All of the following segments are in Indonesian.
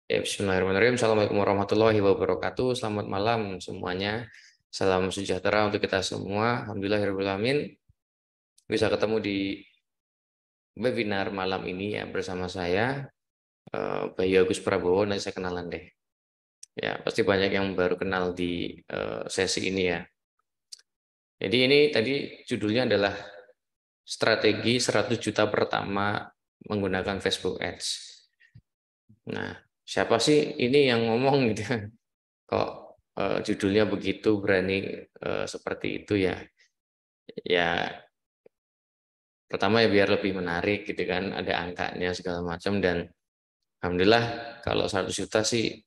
Ya, bismillahirrahmanirrahim. Assalamualaikum warahmatullahi wabarakatuh. Selamat malam semuanya. Salam sejahtera untuk kita semua. Alhamdulillahirrahmanirrahim. Bisa ketemu di webinar malam ini ya bersama saya, Bayu Agus Prabowo. Nanti saya kenalan deh. Ya, pasti banyak yang baru kenal di sesi ini ya. Jadi ini tadi judulnya adalah strategi 100 juta pertama menggunakan Facebook Ads. Nah, siapa sih ini yang ngomong gitu? Kok judulnya begitu berani seperti itu ya? Ya pertama ya biar lebih menarik gitu kan, ada angkanya segala macam dan alhamdulillah kalau 100 juta sih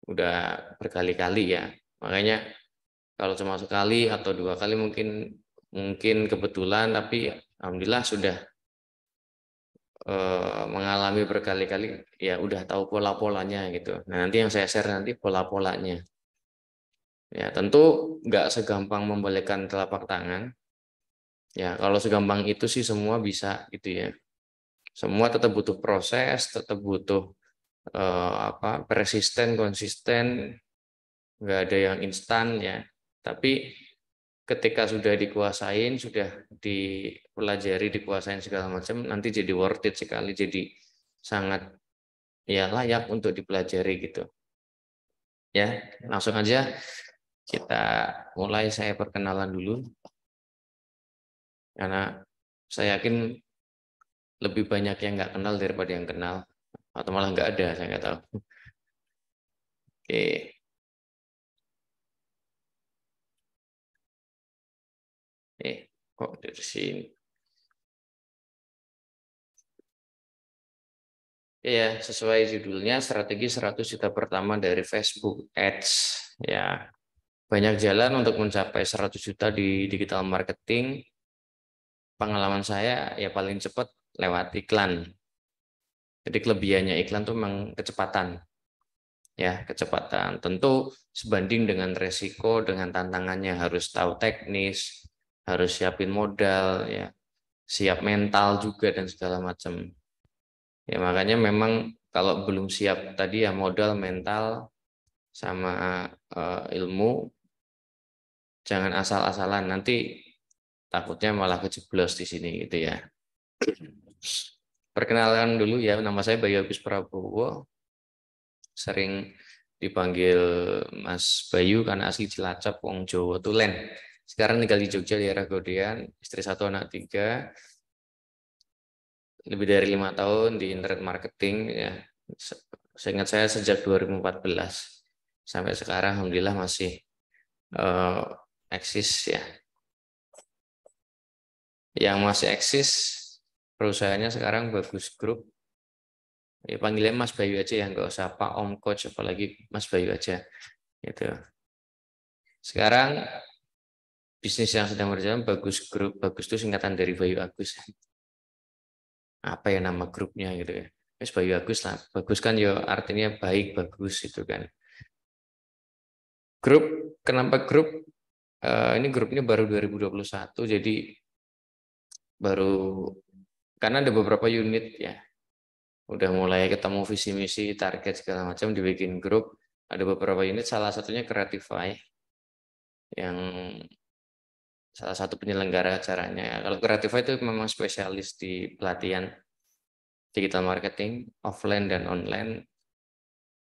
udah berkali-kali ya. Makanya kalau cuma sekali atau dua kali mungkin mungkin kebetulan, tapi alhamdulillah sudah mengalami berkali-kali ya udah tahu pola-polanya gitu. Nah, nanti yang saya share nanti pola-polanya. Ya, tentu nggak segampang membolehkan telapak tangan. Ya, kalau segampang itu sih semua bisa gitu ya. Semua tetap butuh proses, tetap butuh persisten, konsisten, nggak ada yang instan ya. Tapi ketika sudah dikuasain, sudah dipelajari, dikuasain segala macam, nanti jadi worth it sekali, jadi sangat ya layak untuk dipelajari gitu. Ya, langsung aja kita mulai. Saya perkenalan dulu karena saya yakin lebih banyak yang nggak kenal daripada yang kenal, atau malah nggak ada, saya nggak tahu. Oke. Kok dari sini? Ya, sesuai judulnya, strategi 100 juta pertama dari Facebook Ads. Ya, banyak jalan untuk mencapai 100 juta di digital marketing. Pengalaman saya ya paling cepat lewat iklan. Jadi kelebihannya iklan tuh memang kecepatan. Ya, kecepatan. Tentu sebanding dengan resiko, dengan tantangannya harus tahu teknis, harus siapin modal, ya, siap mental juga dan segala macam. Ya, makanya memang kalau belum siap tadi ya modal, mental, sama ilmu, jangan asal-asalan. Nanti takutnya malah kejeblos di sini gitu ya. Perkenalkan dulu ya, nama saya Bayu Agus Prabowo. Sering dipanggil Mas Bayu karena asli Cilacap, wong Jawa Tulen. Sekarang tinggal di Jogja, daerah Godean, istri satu anak tiga, lebih dari 5 tahun di internet marketing ya. Seingat saya sejak 2014 sampai sekarang, alhamdulillah masih eh, eksis ya. Yang masih eksis perusahaannya sekarang Bagus Group. Ya, panggilnya Mas Bayu aja ya, nggak usah Pak Om Coach, apalagi Mas Bayu aja gitu. Sekarang bisnis yang sedang berjalan Bagus Group. Bagus itu singkatan dari Bayu Agus. Apa ya nama grupnya gitu ya. Mas Bayu Agus lah. Bagus kan ya artinya baik, bagus itu kan. Grup, kenapa grup? Ini grupnya baru 2021, jadi baru, karena ada beberapa unit ya. Udah mulai ketemu visi misi, target segala macam, dibikin grup. Ada beberapa unit, salah satunya Creatify yang salah satu penyelenggara acaranya. Kalau Creatify itu memang spesialis di pelatihan digital marketing offline dan online.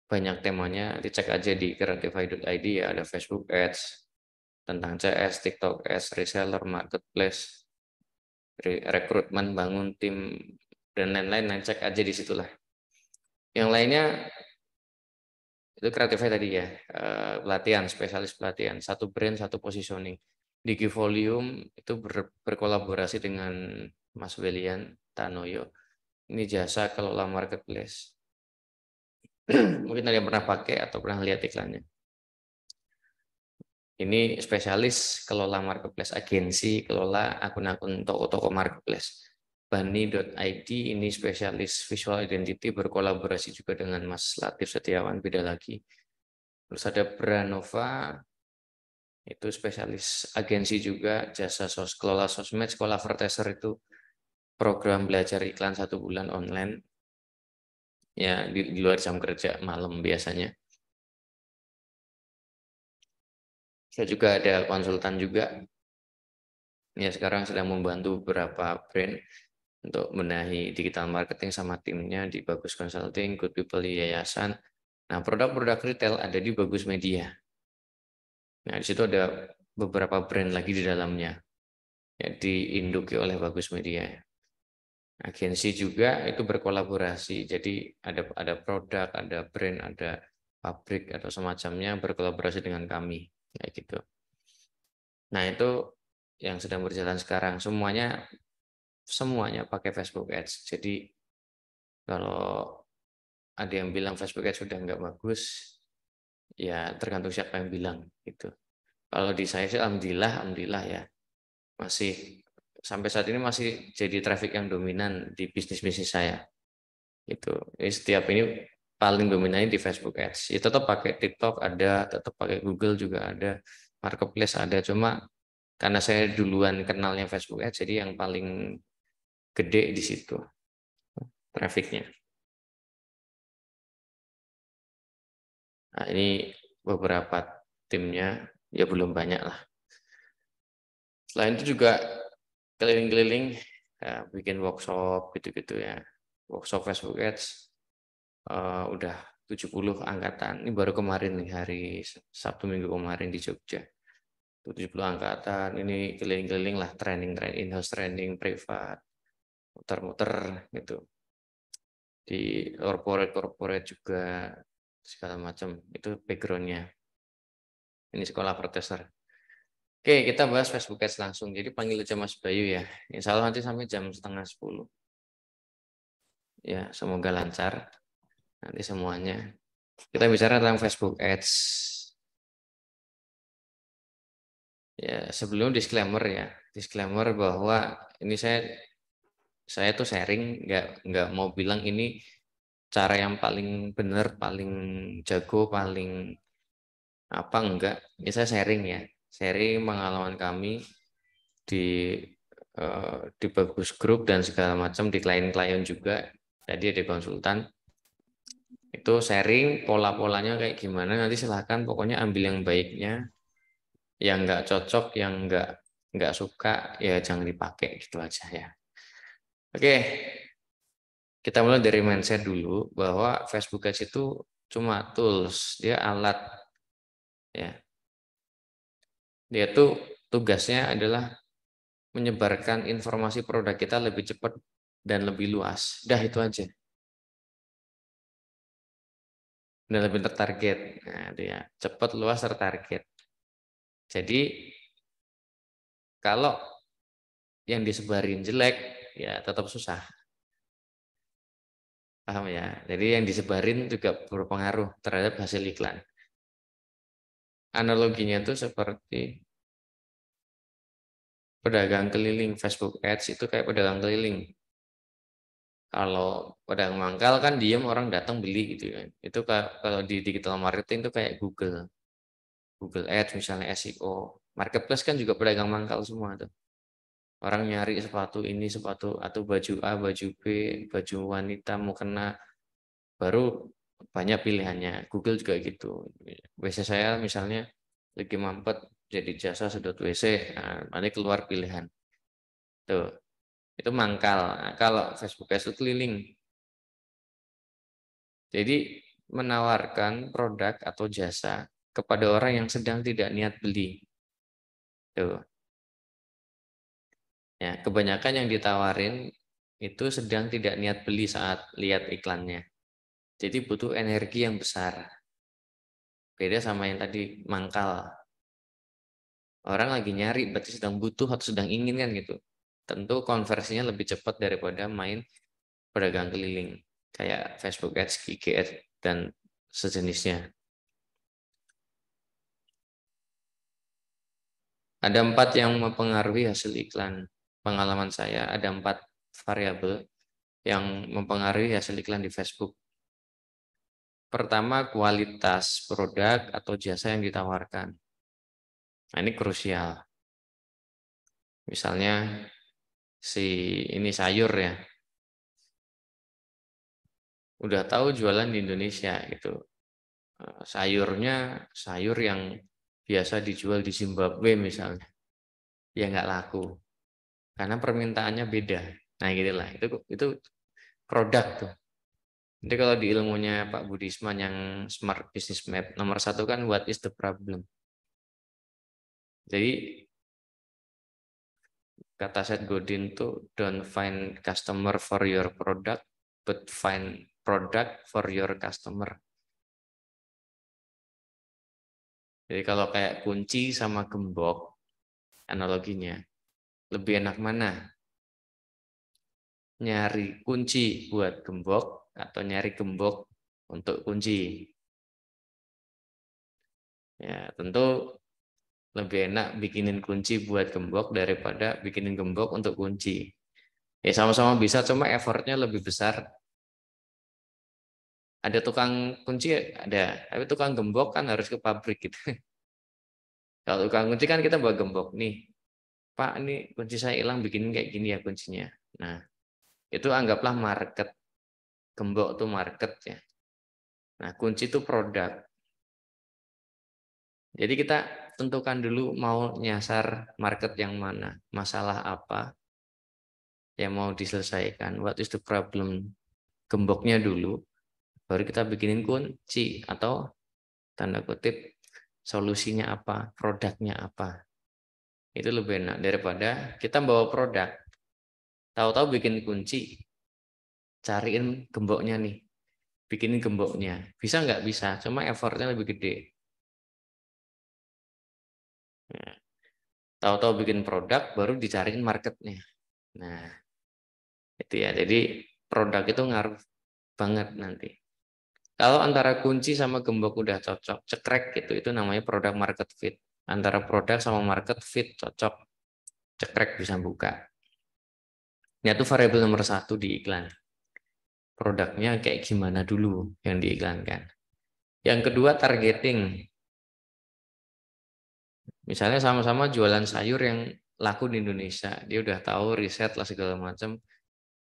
Banyak temanya, dicek aja di creatify.id ya, ada Facebook Ads, tentang CS, TikTok Ads, reseller, marketplace, rekrutmen, bangun tim, dan lain-lain. Nah, cek aja di situlah. Yang lainnya itu Creatify tadi ya, pelatihan, spesialis pelatihan, satu brand, satu positioning. Digi Volume itu berkolaborasi dengan Mas Welian Tanoyo. Ini jasa kelola marketplace. Mungkin ada yang pernah pakai atau pernah lihat iklannya. Ini spesialis kelola marketplace, agensi kelola akun-akun toko-toko marketplace. Bani.id ini spesialis visual identity, berkolaborasi juga dengan Mas Latif Setiawan, beda lagi. Terus ada Branova, itu spesialis agensi juga, jasa kelola sosmed. Sekolah Advertiser itu program belajar iklan 1 bulan online. ya di luar jam kerja malam biasanya. Saya juga ada konsultan juga. Ya sekarang sedang membantu beberapa brand untuk menahi digital marketing sama timnya di Bagus Consulting, Good People di Yayasan. Nah, produk-produk retail ada di Bagus Media. Nah, di situ ada beberapa brand lagi di dalamnya yang diinduki oleh Bagus Media. Agensi juga itu berkolaborasi. Jadi ada produk, ada brand, ada pabrik atau semacamnya berkolaborasi dengan kami, kayak gitu. Nah, itu yang sedang berjalan sekarang. Semuanya pakai Facebook Ads. Jadi kalau ada yang bilang Facebook Ads sudah nggak bagus, ya tergantung siapa yang bilang gitu. Kalau di saya sih alhamdulillah ya masih sampai saat ini masih jadi traffic yang dominan di bisnis saya. Itu setiap ini paling dominan di Facebook Ads. Ya tetap pakai TikTok ada, tetap pakai Google juga ada, Marketplace ada. Cuma karena saya duluan kenalnya Facebook Ads, jadi yang paling gede di situ trafficnya. Nah, ini beberapa timnya, ya belum banyak lah. Selain itu juga keliling-keliling, ya, bikin workshop gitu-gitu ya. Workshop Facebook Ads udah 70 angkatan. Ini baru kemarin nih hari Sabtu Minggu kemarin di Jogja. 70 angkatan, ini keliling-keliling lah training in-house training privat, muter-muter gitu. Di corporate juga segala macam. Itu backgroundnya. Ini sekolah profesor. Oke, kita bahas Facebook Ads langsung. Jadi panggil aja Mas Bayu ya. Insya Allah nanti sampai jam setengah 10. Ya, semoga lancar nanti semuanya. Kita bicara tentang Facebook Ads. Ya, sebelum disclaimer ya. Disclaimer bahwa ini saya tuh sharing, nggak mau bilang ini cara yang paling benar, paling jago, paling apa enggak. Ini saya sharing ya. Sharing pengalaman kami di di Bagus Group dan segala macam di klien-klien juga. Tadi ada konsultan itu sharing pola-polanya kayak gimana, nanti silahkan pokoknya ambil yang baiknya, yang nggak cocok, yang nggak suka ya jangan dipakai gitu aja ya. Oke, kita mulai dari mindset dulu bahwa Facebook Ads itu cuma tools, dia alat ya. Dia tuh tugasnya adalah menyebarkan informasi produk kita lebih cepat dan lebih luas. Dah itu aja. Dan lebih tertarget. Nah, dia cepat, luas, tertarget. Jadi kalau yang disebarin jelek, ya tetap susah. Paham ya? Jadi yang disebarin juga berpengaruh terhadap hasil iklan. Analoginya itu seperti pedagang keliling. Facebook Ads itu kayak pedagang keliling. Kalau pedagang mangkal kan diem orang datang beli gitu kan. Itu kalau di digital marketing itu kayak Google Ads misalnya SEO. Marketplace kan juga pedagang mangkal semua tuh. Orang nyari sepatu ini, sepatu atau baju A, baju B, baju wanita mau kena, baru banyak pilihannya. Google juga gitu. WC saya misalnya lagi mampet jadi jasa sedot WC, nah, nanti keluar pilihan. Tuh, itu mangkal. Nah, kalau Facebook itu keliling. Jadi menawarkan produk atau jasa kepada orang yang sedang tidak niat beli. Tuh. Ya, kebanyakan yang ditawarin itu sedang tidak niat beli saat lihat iklannya. Jadi butuh energi yang besar. Beda sama yang tadi mangkal. Orang lagi nyari, berarti sedang butuh atau sedang ingin kan gitu. Tentu konversinya lebih cepat daripada main pedagang keliling. Kayak Facebook Ads, IG Ads, dan sejenisnya. Ada 4 yang mempengaruhi hasil iklan. Pengalaman saya ada 4 variabel yang mempengaruhi hasil iklan di Facebook. Pertama, kualitas produk atau jasa yang ditawarkan. Nah, ini krusial. Misalnya si ini sayur ya. udah tahu jualan di Indonesia gitu. Sayurnya sayur yang biasa dijual di Zimbabwe misalnya, ya nggak laku karena permintaannya beda. Nah gitulah, itu produk tuh. Jadi kalau di ilmunya Pak Budisman yang Smart Business Map, nomor satu kan what is the problem. Jadi kata Seth Godin tuh don't find customer for your product, but find product for your customer. Jadi kalau kayak kunci sama gembok, analoginya, lebih enak mana? Nyari kunci buat gembok atau nyari gembok untuk kunci? Ya, tentu lebih enak bikinin kunci buat gembok daripada bikinin gembok untuk kunci. Ya sama-sama bisa, cuma effortnya lebih besar. Ada tukang kunci ada, tapi tukang gembok kan harus ke pabrik gitu. Kalau tukang kunci kan kita bawa gembok nih, Pak ini kunci saya hilang, bikinin kayak gini ya kuncinya. Nah itu anggaplah market, gembok tuh market ya. Nah kunci itu produk. Jadi kita tentukan dulu mau nyasar market yang mana, masalah apa yang mau diselesaikan, what is the problem, gemboknya dulu, baru kita bikinin kunci atau tanda kutip solusinya apa, produknya apa. Itu lebih enak daripada kita bawa produk, tahu-tahu bikin kunci, cariin gemboknya nih, bikinin gemboknya. Bisa nggak? Bisa, cuma effortnya lebih gede. Nah, tahu-tahu bikin produk, baru dicariin marketnya. Nah, itu ya. Jadi produk itu ngaruh banget nanti. Kalau antara kunci sama gembok udah cocok, cekrek gitu, itu namanya produk market fit. Antara produk sama market fit cocok, cekrek bisa buka. Ini tuh variabel nomor satu di iklan. Produknya kayak gimana dulu yang diiklankan. Yang kedua targeting. Misalnya sama-sama jualan sayur yang laku di Indonesia. Dia udah tahu riset lah segala macam.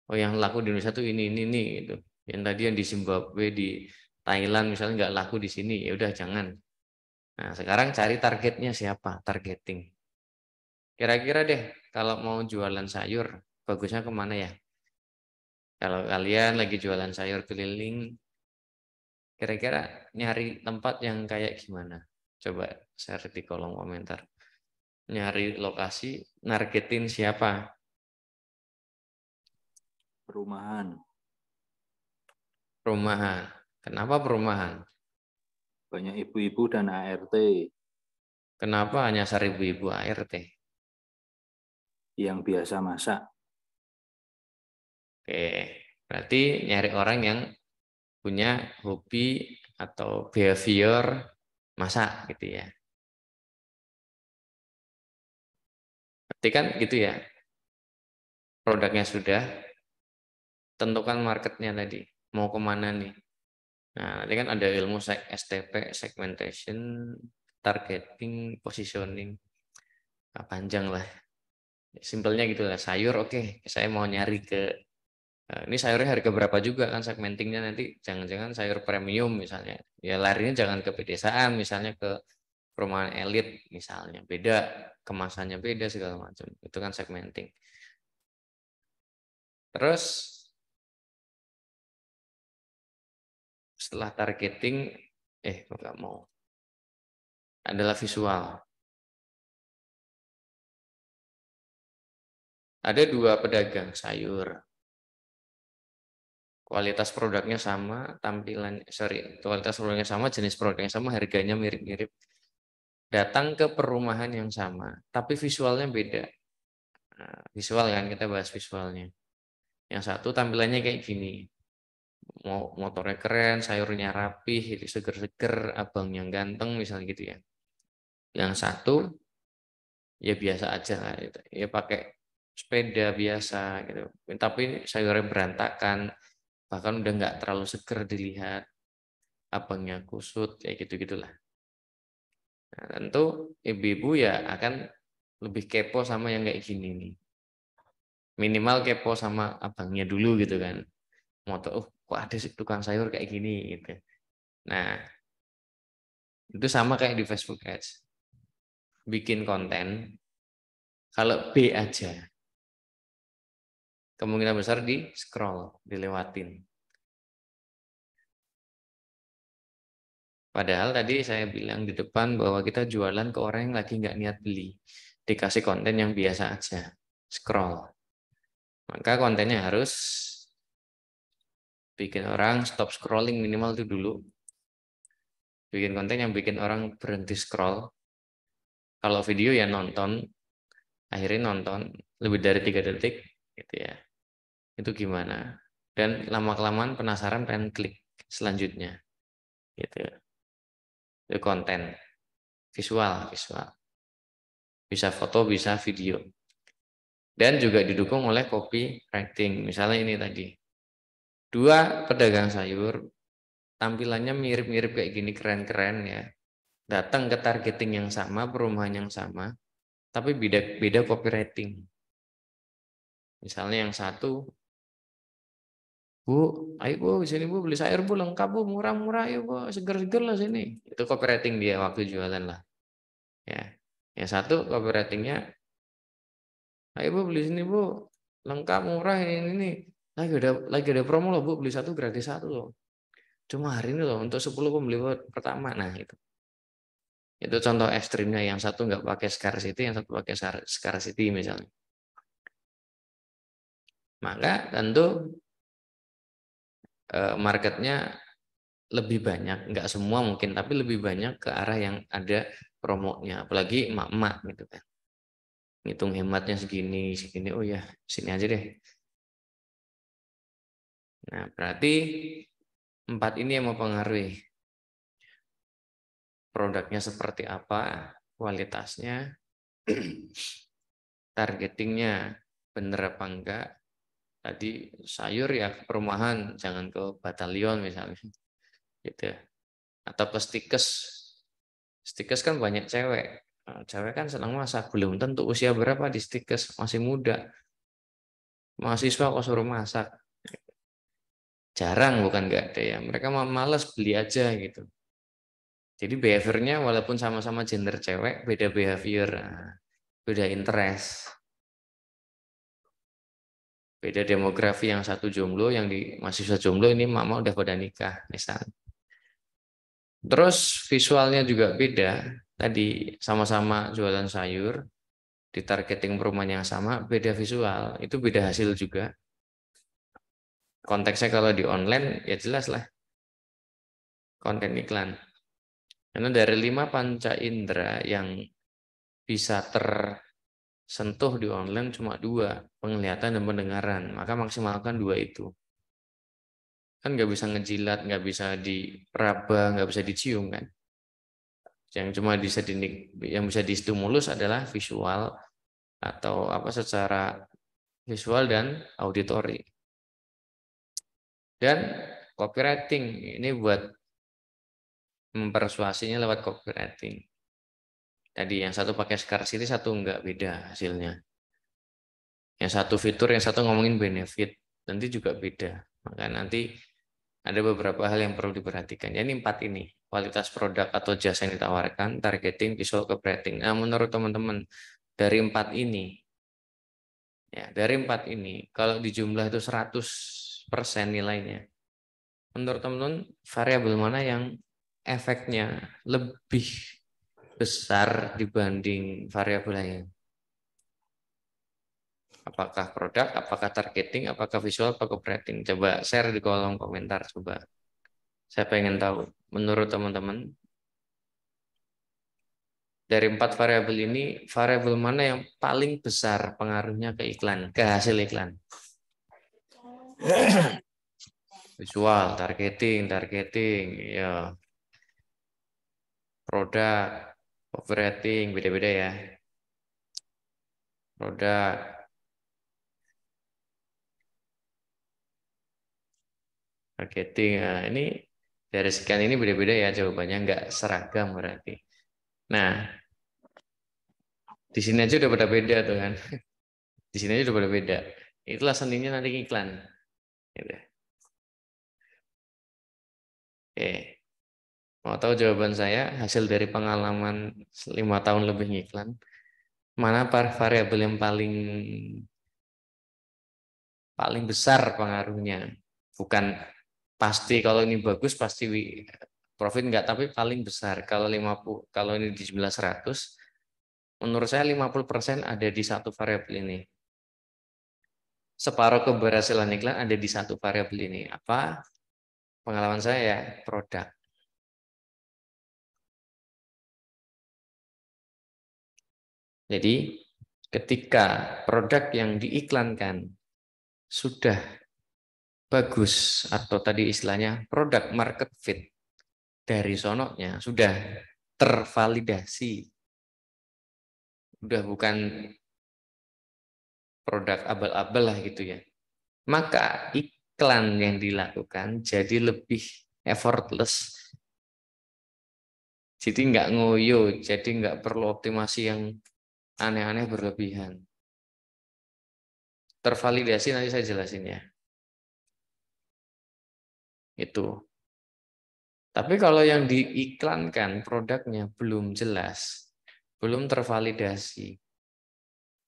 Oh yang laku di Indonesia tuh ini gitu. Yang tadi yang di Zimbabwe, di Thailand misalnya nggak laku di sini, ya udah jangan. Nah sekarang cari targetnya siapa, targeting. Kira-kira deh kalau mau jualan sayur, bagusnya kemana ya? Kalau kalian lagi jualan sayur keliling, kira-kira nyari tempat yang kayak gimana? Coba share di kolom komentar. Nyari lokasi, nargetin siapa? Perumahan. Perumahan. Kenapa perumahan? Banyak ibu-ibu dan ART Kenapa hanya ibu-ibu ART? yang biasa masak. Oke, berarti nyari orang yang punya hobi atau behavior masak gitu ya. Berarti kan gitu ya. Produknya sudah, tentukan marketnya tadi. Mau kemana nih? Nah, nanti kan ada ilmu STP, segmentation, targeting, positioning. Nah, panjang lah. Simpelnya gitu lah. Sayur, oke. Saya mau nyari ke ini sayurnya harga berapa juga kan segmentingnya nanti. Jangan-jangan sayur premium misalnya. Ya larinya jangan ke pedesaan, misalnya ke perumahan elit misalnya. Beda, kemasannya beda segala macam. Itu kan segmenting. Terus setelah targeting, kok nggak mau. Adalah visual. Ada dua pedagang sayur. Kualitas produknya sama, kualitas produknya sama, jenis produknya sama, harganya mirip-mirip. Datang ke perumahan yang sama, tapi visualnya beda. Nah, visual kan, kita bahas visualnya. Yang satu tampilannya kayak gini, motornya keren, sayurnya rapih, itu seger-seger, abangnya ganteng, misalnya gitu ya. Yang satu ya biasa aja lah, gitu. Ya pakai sepeda biasa gitu. Tapi sayurnya berantakan, bahkan udah nggak terlalu seger dilihat, abangnya kusut, kayak gitu-gitulah. Nah, tentu ibu-ibu ya akan lebih kepo sama yang kayak gini nih. Minimal kepo sama abangnya dulu gitu kan. Mau tahu, kok ada tukang sayur kayak gini gitu. Nah, itu sama kayak di Facebook Ads. Bikin konten, kalau B aja, kemungkinan besar di scroll, dilewatin. Padahal tadi saya bilang di depan bahwa kita jualan ke orang yang lagi nggak niat beli. Dikasih konten yang biasa aja, scroll. Maka kontennya harus bikin orang stop scrolling minimal itu dulu. Bikin konten yang bikin orang berhenti scroll. Kalau video ya nonton, akhirnya nonton lebih dari 3 detik gitu ya. Itu gimana? Dan lama-kelamaan penasaran pengen klik selanjutnya. Gitu. Itu konten visual. Bisa foto, bisa video. Dan juga didukung oleh copywriting. Misalnya ini tadi. 2 pedagang sayur tampilannya mirip-mirip kayak gini, keren-keren ya. Datang ke targeting yang sama, perumahan yang sama, tapi beda copywriting. Misalnya yang satu, Bu, ayo Bu, sini Bu beli sayur Bu, lengkap Bu, murah-murah ayo Bu, seger-seger lah sini. Itu copywriting dia waktu jualan lah. Ya. Yang satu copywritingnya, ayo Bu beli sini Bu, lengkap murah ini. Lagi ada promo loh Bu, beli satu gratis satu loh. Cuma hari ini loh untuk 10 pembeli pertama. Nah itu. Itu contoh ekstrimnya, yang satu nggak pakai scarcity, yang satu pakai scarcity misalnya. Maka tentu marketnya lebih banyak, nggak semua mungkin, tapi lebih banyak ke arah yang ada promonya, apalagi emak-emak gitu kan. Ngitung hematnya segini, oh ya sini aja deh. Nah berarti 4 ini yang mempengaruhi produknya seperti apa, kualitasnya, targetingnya bener apa enggak. Tadi sayur ya ke perumahan, jangan ke batalion misalnya, gitu. Atau ke stikes. Stikes kan banyak cewek. Nah, cewek kan senang masak, belum tentu usia berapa di stikes, masih muda. Mahasiswa kok suruh masak. Jarang bukan nggak ada ya. Mereka malas beli aja gitu. Jadi behaviornya walaupun sama-sama gender cewek, beda behavior, beda interest. Beda demografi, yang satu jomblo, yang di mahasiswa jomblo ini mama udah pada nikah misalnya. Terus visualnya juga beda. Tadi sama-sama jualan sayur, di targeting perumahan yang sama, beda visual. Itu beda hasil juga. Konteksnya kalau di online ya jelas lah konten iklan. Karena dari 5 panca indera yang bisa tersentuh di online cuma 2, penglihatan dan pendengaran. Maka maksimalkan 2 itu. Kan nggak bisa ngejilat, nggak bisa diraba, nggak bisa dicium kan. Yang bisa distimulus adalah visual atau apa secara visual dan auditori. Dan copywriting ini buat mempersuasinya lewat copywriting. Tadi yang satu pakai scarcity, satu enggak, beda hasilnya. Yang satu fitur, yang satu ngomongin benefit, nanti juga beda. Maka nanti ada beberapa hal yang perlu diperhatikan. Jadi 4 ini, kualitas produk atau jasa yang ditawarkan, targeting, visual, copywriting. Nah, menurut teman-teman dari 4 ini, ya dari 4 ini, kalau di jumlah itu 100% nilainya, menurut teman-teman variabel mana yang efeknya lebih besar dibanding variabel lain? Apakah produk, apakah targeting, apakah visual, apakah copywriting? Coba share di kolom komentar. Coba, saya pengen tahu. Menurut teman-teman, dari 4 variabel ini, variabel mana yang paling besar pengaruhnya ke iklan, ke hasil iklan? Visual, targeting, ya, produk, copywriting, beda-beda ya. Produk, targeting, nah ini dari sekian ini beda-beda ya jawabannya, nggak seragam berarti. Nah, di sini aja udah pada beda tuh kan. Di sini aja udah pada beda. Itulah seninya nanti iklan. Gitu. Oke. Mau tahu jawaban saya hasil dari pengalaman 5 tahun lebih ngiklan? Mana variabel yang paling besar pengaruhnya? Bukan pasti kalau ini bagus pasti profit enggak, tapi paling besar. Kalau 50, kalau ini di 1100, menurut saya 50% ada di satu variabel ini. Separuh keberhasilan iklan ada di satu variabel ini. Apa? Pengalaman saya ya, produk. Jadi ketika produk yang diiklankan sudah bagus atau tadi istilahnya produk market fit dari sononya sudah tervalidasi, udah bukan produk abal-abal lah gitu ya, maka iklan yang dilakukan jadi lebih effortless, jadi nggak ngoyo, jadi nggak perlu optimasi yang aneh-aneh berlebihan. Tervalidasi nanti saya jelasin ya. Itu. Tapi kalau yang diiklankan produknya belum jelas, belum tervalidasi,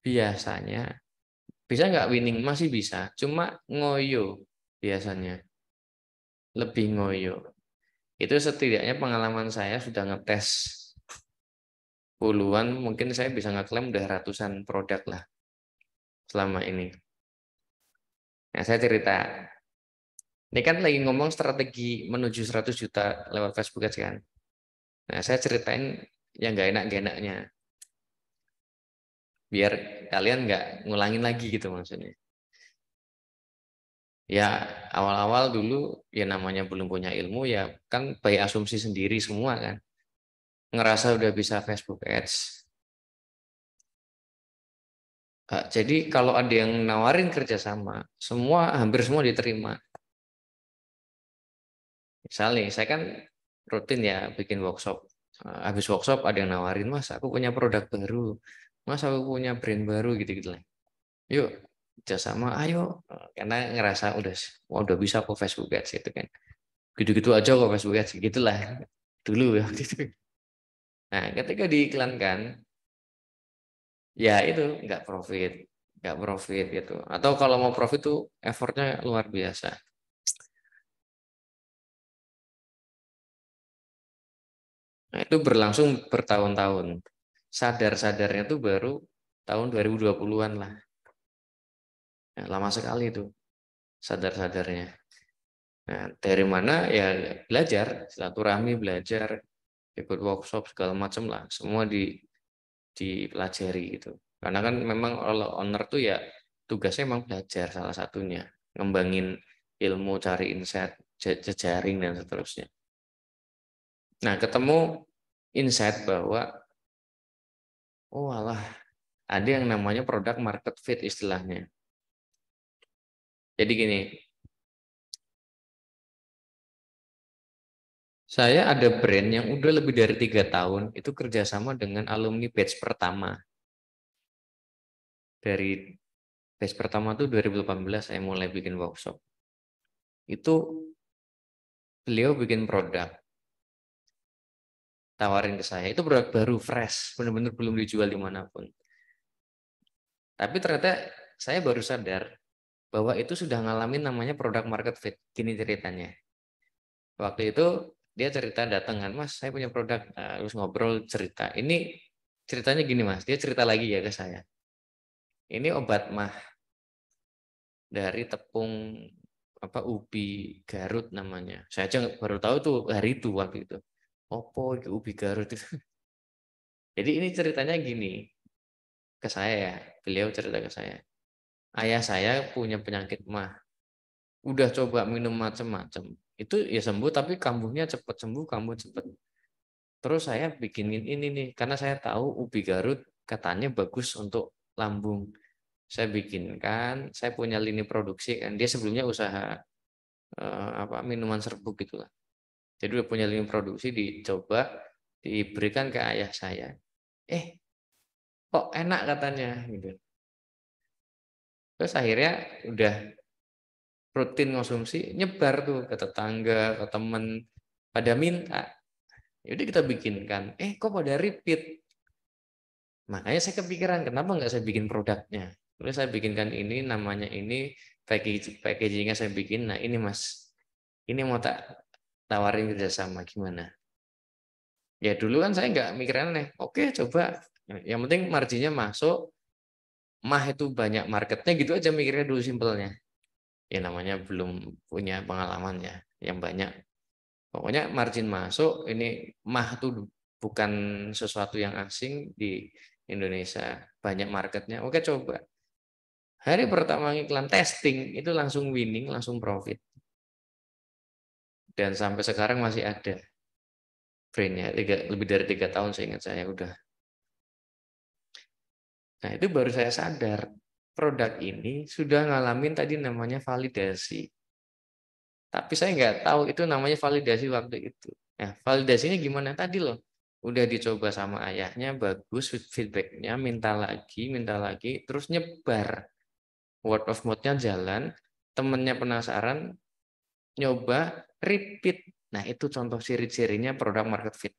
biasanya bisa nggak winning? Masih bisa, cuma ngoyo biasanya, lebih ngoyo. Itu setidaknya pengalaman saya sudah ngetes puluhan, mungkin saya bisa ngeklaim udah ratusan produk lah selama ini. Nah, saya cerita. Ini kan lagi ngomong strategi menuju 100 juta lewat Facebook Ads kan. Nah, saya ceritain yang nggak enak-enaknya. Biar kalian nggak ngulangin lagi gitu maksudnya. Ya, awal-awal dulu ya namanya belum punya ilmu ya kan by asumsi sendiri semua kan. Ngerasa udah bisa Facebook Ads. Jadi kalau ada yang nawarin kerjasama, hampir semua diterima. Misalnya saya kan rutin ya bikin workshop. Habis workshop ada yang nawarin, Mas aku punya produk baru, Mas aku punya brand baru gitu-gitu lah. Yuk kerjasama, ayo. Karena ngerasa udah bisa kok Facebook Ads itu kan. Gitu-gitu aja kok Facebook Ads gitulah dulu ya waktu itu. Nah ketika diiklankan, ya itu nggak profit gitu. Atau kalau mau profit tuh effortnya luar biasa. Nah, itu berlangsung bertahun-tahun. Sadar-sadarnya tuh baru tahun 2020-an lah. Ya, lama sekali itu sadar-sadarnya. Nah, dari mana ya belajar, silaturahmi belajar, ikut workshop segala macam lah, semua dipelajari gitu. Karena kan memang kalau owner tuh ya tugasnya memang belajar salah satunya, ngembangin ilmu, cari insight, jejaring dan seterusnya. Nah, ketemu insight bahwa oh alah, ada yang namanya produk market fit istilahnya. Jadi gini, saya ada brand yang udah lebih dari 3 tahun itu kerjasama dengan alumni batch pertama. Dari batch pertama tuh 2018 saya mulai bikin workshop. Itu beliau bikin produk, tawarin ke saya. Itu produk baru, fresh, benar-benar belum dijual dimanapun. Tapi ternyata saya baru sadar bahwa itu sudah ngalamin namanya produk market fit. Gini ceritanya. Waktu itu dia cerita datangan, Mas, saya punya produk. Nah, terus ngobrol cerita. Ini ceritanya gini, Mas. Dia cerita lagi ya ke saya. Ini obat mah dari tepung apa ubi Garut namanya. Saya aja baru tahu tuh hari itu waktu itu. Opo itu ubi Garut itu. Jadi ini ceritanya gini ke saya ya. Beliau cerita ke saya. Ayah saya punya penyakit mah. Udah coba minum macam-macam. Itu ya sembuh tapi kambuhnya cepat sembuh, kambuh cepat. Terus saya bikinin ini nih karena saya tahu ubi Garut katanya bagus untuk lambung. Saya bikinkan, saya punya lini produksi kan. Dia sebelumnya usaha minuman serbuk gitulah. Jadi udah punya lini produksi, dicoba, diberikan ke ayah saya. Kok enak katanya gitu. Terus akhirnya udah rutin konsumsi, nyebar tuh ke tetangga, ke temen. pada minta. Yaudah kita bikinkan. Kok pada repeat? Makanya saya kepikiran, kenapa nggak saya bikin produknya? Terus saya bikinkan ini, namanya ini, packagingnya saya bikin. Nah ini Mas, ini mau tak tawarin kerjasama gimana? Ya dulu kan saya nggak mikirin aneh. Oke coba, yang penting marginnya masuk, mah itu banyak marketnya gitu aja mikirnya dulu simpelnya. Ya namanya belum punya pengalamannya yang banyak. Pokoknya margin masuk, ini mah itu bukan sesuatu yang asing di Indonesia, banyak marketnya. Oke coba. Hari pertama iklan testing itu langsung winning, langsung profit. Dan sampai sekarang masih ada brandnya. Lebih dari 3 tahun saya ingat saya udah. Nah itu baru saya sadar produk ini sudah ngalamin tadi namanya validasi. Tapi saya nggak tahu itu namanya validasi waktu itu. Nah validasinya gimana tadi loh? Udah dicoba sama ayahnya, bagus feedbacknya, minta lagi, terus nyebar. Word of mouth-nya jalan, temennya penasaran, nyoba, repeat. Nah, itu contoh ciri-cirinya produk market fit.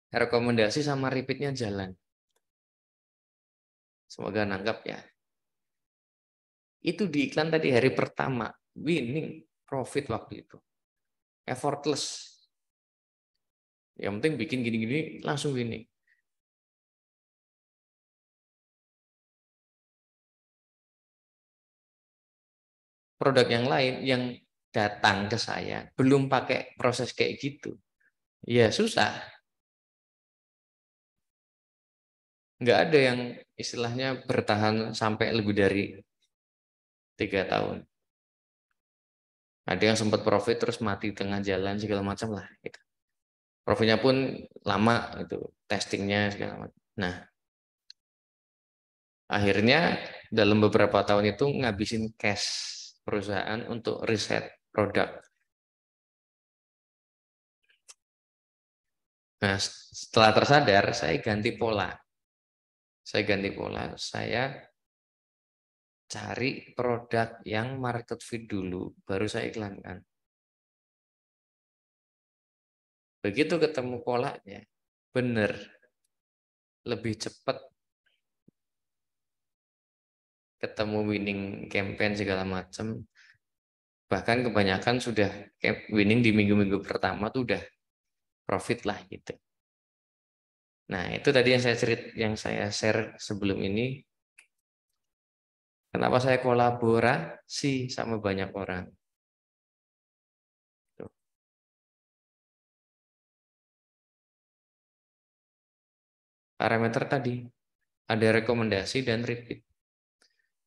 Rekomendasi sama repeatnya jalan. Semoga nangkap ya. Itu di iklan tadi hari pertama, winning, profit waktu itu. Effortless. Yang penting bikin gini-gini, langsung winning. Produk yang lain yang datang ke saya, belum pakai proses kayak gitu. Ya susah. Nggak ada yang istilahnya bertahan sampai lebih dari 3 tahun. Ada yang sempat profit terus mati tengah jalan segala macam lah. Gitu. Profitnya pun lama itu testingnya segala macam. Nah akhirnya dalam beberapa tahun itu ngabisin cash perusahaan untuk riset produk. Nah setelah tersadar saya ganti pola. Saya cari produk yang market fit dulu, baru saya iklankan. Begitu ketemu polanya, bener, lebih cepat ketemu winning campaign segala macam. Bahkan kebanyakan sudah winning di minggu-minggu pertama tuh udah profit lah gitu. Nah itu tadi yang saya share sebelum ini. Kenapa saya kolaborasi sama banyak orang? Tuh. Parameter tadi ada rekomendasi dan repeat.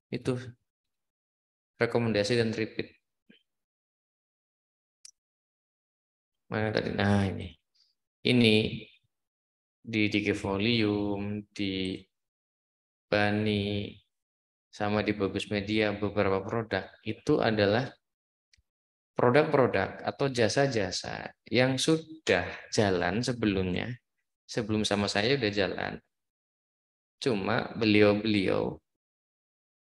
Itu rekomendasi dan repeat. Mana tadi? Nah ini di DG Volume, di Bani, sama di Bagus Media beberapa produk itu adalah produk-produk atau jasa-jasa yang sudah jalan sebelumnya, sebelum sama saya udah jalan. Cuma beliau-beliau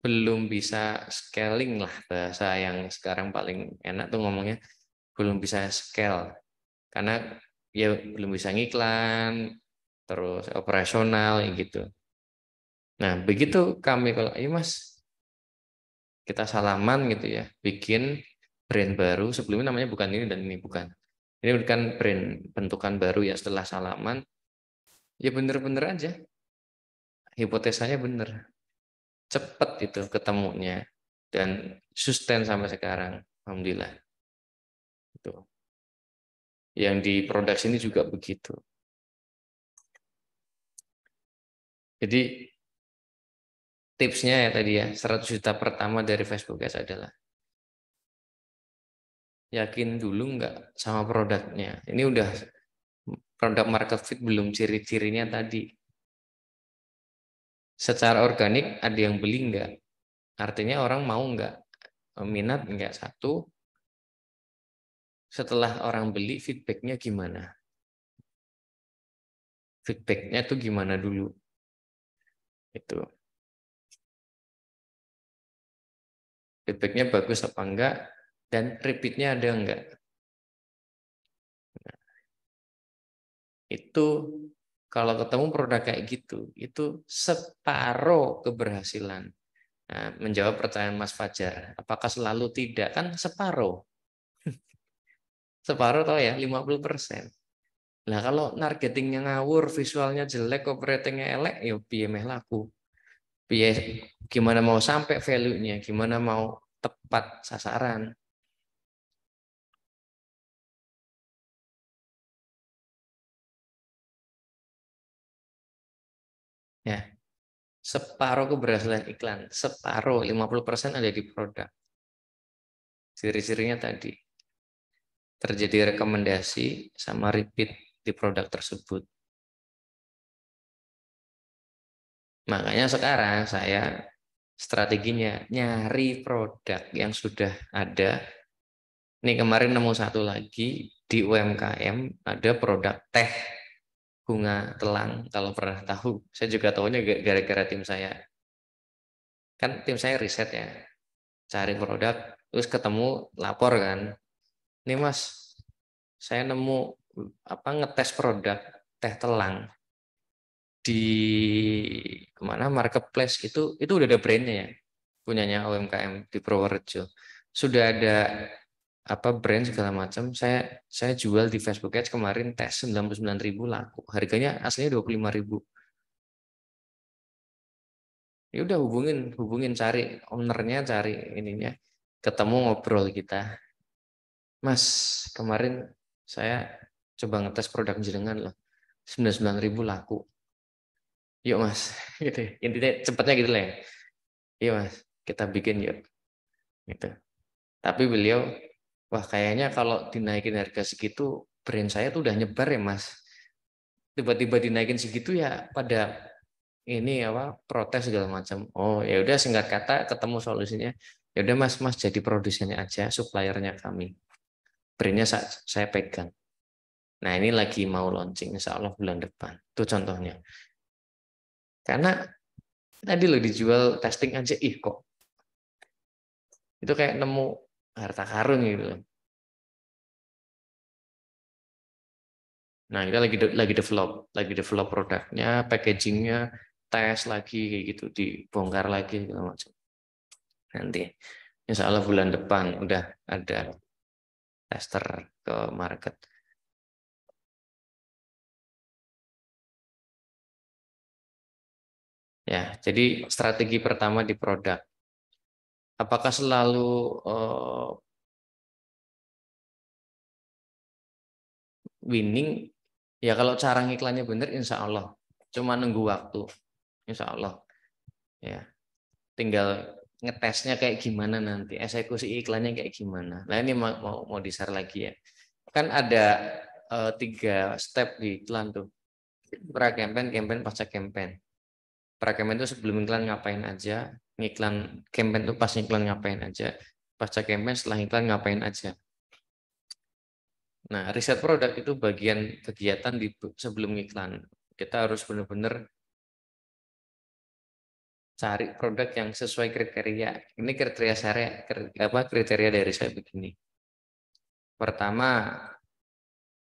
belum bisa scaling lah, bahasa yang sekarang paling enak tuh ngomongnya, belum bisa scale karena ya belum bisa ngiklan, terus operasional gitu. Nah begitu kami kalau iya Mas kita salaman gitu ya, bikin brand baru, sebelumnya namanya bukan ini dan ini bukan. Ini bukan brand bentukan baru ya setelah salaman, ya bener-bener aja, hipotesanya bener, cepet itu ketemunya dan sustain sampai sekarang, alhamdulillah. Itu. Yang di produk ini juga begitu. Jadi tipsnya ya tadi ya, 100 juta pertama dari Facebook Ads adalah yakin dulu nggak sama produknya. Ini udah produk market fit belum ciri-cirinya tadi. Secara organik ada yang beli nggak? Artinya orang mau nggak? Minat nggak? Satu, setelah orang beli feedbacknya gimana? Feedbacknya tuh gimana dulu? Itu feedbacknya bagus apa enggak? Dan repeatnya ada enggak? Nah, itu kalau ketemu produk kayak gitu, itu separuh keberhasilan. Nah, menjawab pertanyaan Mas Fajar, apakah selalu tidak? Kan separuh. Separuh tau ya, 50%. Nah, kalau targetingnya ngawur, visualnya jelek, operatingnya elek, ya piye meh laku. Piye gimana mau sampai value-nya, gimana mau tepat sasaran. Ya, separuh keberhasilan iklan, separuh 50% ada di produk. Ciri-cirinya tadi terjadi rekomendasi sama repeat di produk tersebut. Makanya sekarang saya strateginya nyari produk yang sudah ada. Ini kemarin nemu satu lagi di UMKM, ada produk teh bunga telang, kalau pernah tahu. Saya juga tahunya gara-gara tim saya. Kan tim saya riset ya, cari produk, terus ketemu lapor kan. Ini Mas, saya nemu ngetes produk teh telang di kemana marketplace itu udah ada brandnya ya, punyanya UMKM di Purworejo. Sudah ada brand segala macam. Saya jual di Facebook Ads kemarin, tes 99.000 laku. Harganya aslinya 25.000. Ya udah hubungin cari ownernya, cari ininya. Ketemu ngobrol kita. Mas, kemarin saya coba ngetes produk jenengan loh. 99.000 laku. Yuk Mas, gitu. Intinya cepatnya gitu lah ya. Iya Mas, kita bikin yuk. Gitu. Tapi beliau, wah kayaknya kalau dinaikin harga segitu, brand saya tuh udah nyebar ya Mas. Tiba-tiba dinaikin segitu ya pada ini protes segala macam. Oh ya udah, singkat kata ketemu solusinya. Ya udah Mas jadi produsennya aja, suppliernya kami. Brandnya saya pegang. Nah ini lagi mau launching, insya Allah bulan depan. Itu contohnya. Karena tadi lo dijual testing aja, kok itu kayak nemu harta karun gitu. Nah, kita lagi develop produknya, packagingnya, tes lagi kayak gitu, dibongkar lagi segala macam. Nanti, insya Allah bulan depan udah ada tester ke market. Ya, jadi strategi pertama di produk. Apakah selalu winning? Ya kalau cara ngiklannya bener, insya Allah. Cuma nunggu waktu, insya Allah. Ya, tinggal ngetesnya kayak gimana nanti, eksekusi iklannya kayak gimana. Nah ini mau di-share lagi ya. Kan ada 3 step di iklan tuh. Pra-campaign, campaign, pasca campaign. Pra-campaign itu sebelum iklan ngapain aja, ngiklan campaign itu pas iklan ngapain aja, pasca campaign setelah iklan ngapain aja. Nah, riset produk itu bagian kegiatan di sebelum iklan. Kita harus benar-benar cari produk yang sesuai kriteria. Ini kriteria saya, kriteria dari saya begini. Pertama,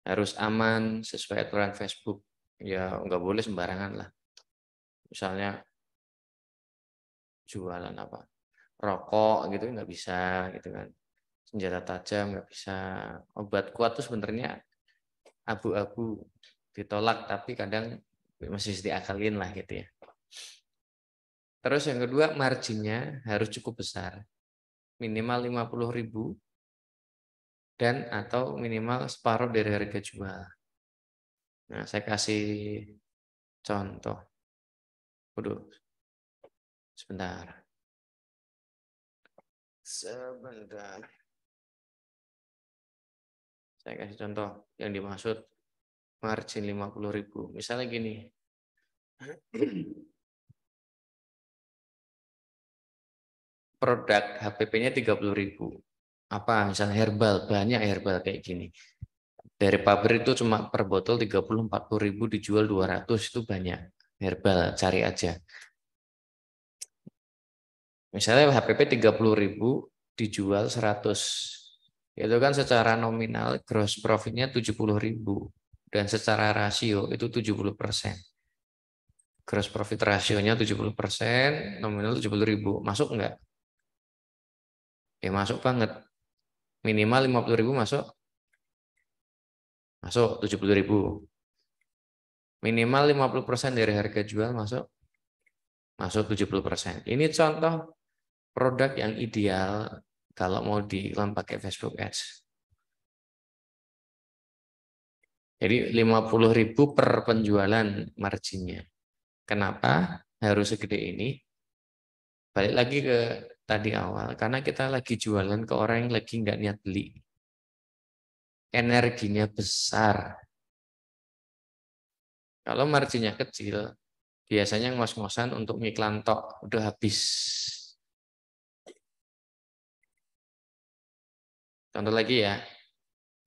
harus aman sesuai aturan Facebook. Ya nggak boleh sembarangan lah. Misalnya jualan rokok gitu nggak bisa gitu kan. Senjata tajam nggak bisa. Obat kuat tuh sebenarnya abu-abu, ditolak tapi kadang masih diakalin lah gitu ya. Terus yang kedua, marginnya harus cukup besar, minimal 50.000 dan atau minimal separuh dari harga jual. Nah, saya kasih contoh. Waduh, sebentar. Sebentar. Saya kasih contoh yang dimaksud margin 50.000. Misalnya gini. Produk HPP-nya 30.000. Apa misalnya herbal, banyak herbal kayak gini. Dari pabrik itu cuma per botol 30-40.000 dijual 200, itu banyak. Herbal, cari aja. Misalnya HPP 30.000 dijual 100. Itu kan secara nominal gross profitnya 70.000 dan secara rasio itu 70%. Gross profit rasionya 70%, nominal 70.000. Masuk enggak? Ya masuk banget. Minimal 50.000 masuk. Masuk 70.000. Minimal 50% dari harga jual masuk. Masuk 70%. Ini contoh produk yang ideal kalau mau diiklan pakai Facebook Ads. Jadi 50.000 per penjualan marginnya. Kenapa harus segede ini? Balik lagi ke tadi awal, karena kita lagi jualan ke orang yang lagi nggak niat beli. Energinya besar. Kalau marginnya kecil, biasanya ngos-ngosan untuk ngiklan tok, udah habis. Contoh lagi ya,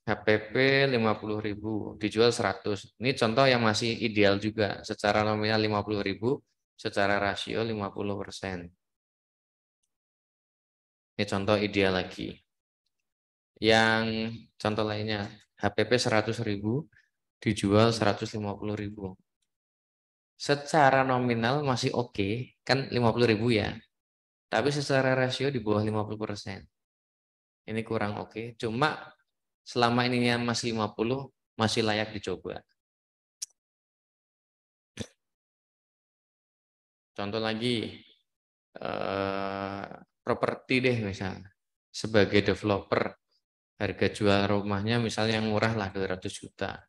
HPP 50.000, dijual 100. Ini contoh yang masih ideal juga, secara nominal 50.000, secara rasio 50%. Ini contoh ideal lagi. Yang contoh lainnya, HPP 100.000, dijual 150.000. Secara nominal masih oke, kan 50.000 ya. Tapi secara rasio di bawah 50%. Ini kurang oke. Cuma selama ininya masih 50, masih layak dicoba. Contoh lagi, properti deh misalnya. Sebagai developer, harga jual rumahnya misalnya yang murah lah 200 juta.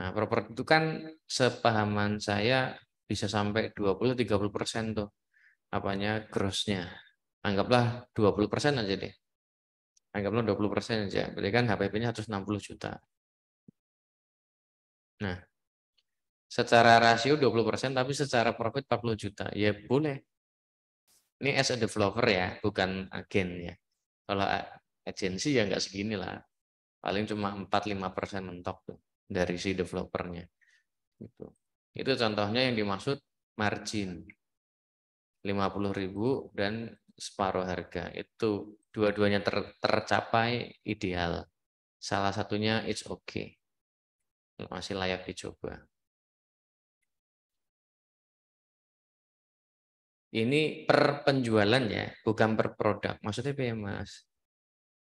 Nah, properti itu kan sepahaman saya bisa sampai 20-30% tuh apanya grossnya. Anggaplah 20% aja deh. Anggaplah 20% aja. Berarti kan HPP-nya 160 juta. Nah, secara rasio 20% tapi secara profit 40 juta. Ya boleh. Ini as a developer ya, bukan agen ya. Kalau agensi ya nggak segini lah. Paling cuma 4-5% mentok tuh dari si developernya. Gitu. Itu contohnya yang dimaksud margin. 50.000 dan separuh harga. Itu dua-duanya tercapai ideal. Salah satunya it's okay. Masih layak dicoba. Ini per penjualan ya, bukan per produk. Maksudnya apa ya Mas?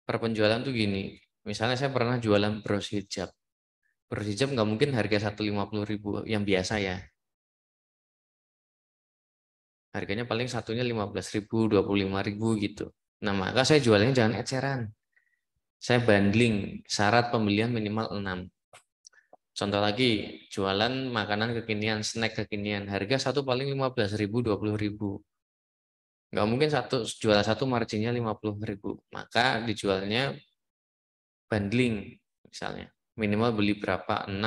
Per penjualan tuh gini. Misalnya saya pernah jualan bros hijab. Bros hijab nggak mungkin harga 150.000 yang biasa ya. Harganya paling satunya 15.000, 25.000 gitu. Nah maka saya jualnya jangan eceran. Saya bundling syarat pembelian minimal 6. Contoh lagi, jualan makanan kekinian, snack kekinian. Harga satu paling 15.000, 20.000. Nggak mungkin jualan satu marginnya 50.000. Maka dijualnya bundling misalnya. Minimal beli berapa? 6.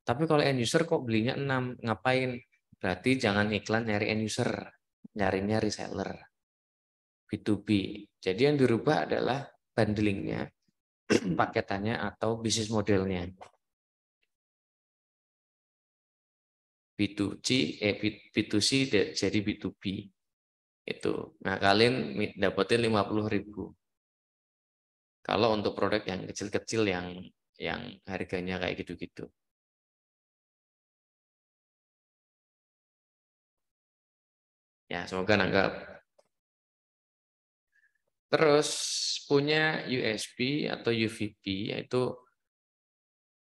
Tapi kalau end user kok belinya 6? Ngapain? Berarti jangan iklan nyari end user. Nyarinya reseller. B2B. Jadi yang dirubah adalah bundlingnya, paketannya atau bisnis modelnya. B2C, B2C jadi B2B. Itu. Nah, kalian dapetin 50.000. Kalau untuk produk yang kecil-kecil yang harganya kayak gitu-gitu. Ya, semoga nanggap. Terus punya USB atau UVB, yaitu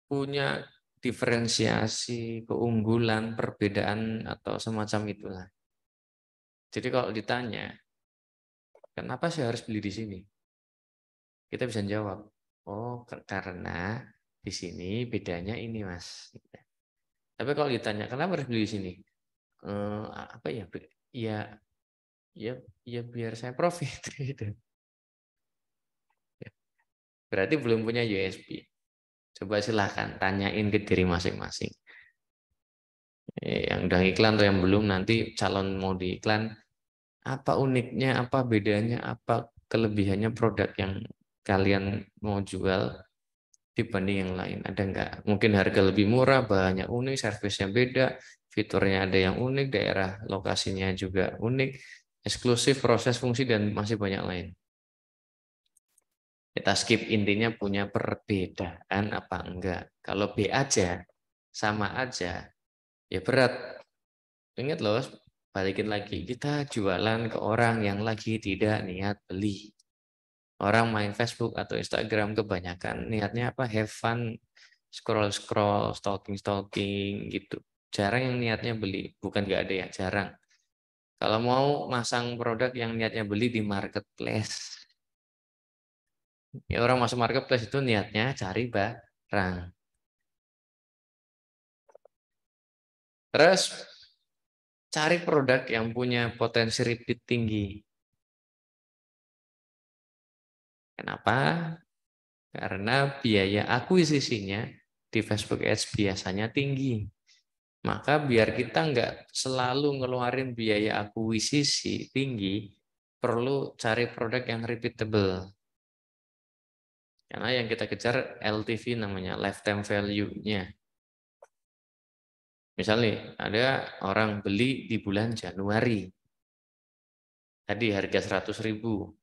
punya diferensiasi, keunggulan, perbedaan atau semacam itulah. Jadi kalau ditanya, kenapa sih harus beli di sini? Kita bisa jawab, oh karena di sini bedanya ini Mas. Tapi kalau ditanya, kenapa harus beli di sini? Apa ya? Ya, ya, ya biar saya profit. Gitu. Berarti belum punya USB. Coba silahkan tanyain ke diri masing-masing. Yang udah iklan atau yang belum, nanti calon mau diiklan, apa uniknya, apa bedanya, apa kelebihannya produk yang kalian mau jual dibanding yang lain. Ada nggak? Mungkin harga lebih murah, banyak unik, servisnya beda, fiturnya ada yang unik, daerah lokasinya juga unik, eksklusif, proses, fungsi, dan masih banyak lain. Kita skip, intinya punya perbedaan apa enggak. Kalau B aja, sama aja, ya berat. Ingat loh, balikin lagi. Kita jualan ke orang yang lagi tidak niat beli. Orang main Facebook atau Instagram kebanyakan niatnya apa? Have fun, scroll-scroll, stalking-stalking gitu. Jarang yang niatnya beli. Bukan nggak ada ya, jarang. Kalau mau masang produk yang niatnya beli di marketplace. Ya, orang masuk marketplace itu niatnya cari barang. Terus cari produk yang punya potensi repeat tinggi. Kenapa? Karena biaya akuisisinya di Facebook Ads biasanya tinggi. Maka biar kita nggak selalu ngeluarin biaya akuisisi tinggi, perlu cari produk yang repeatable. Karena yang kita kejar LTV namanya, lifetime value-nya. Misalnya ada orang beli di bulan Januari. Tadi harga 100.000.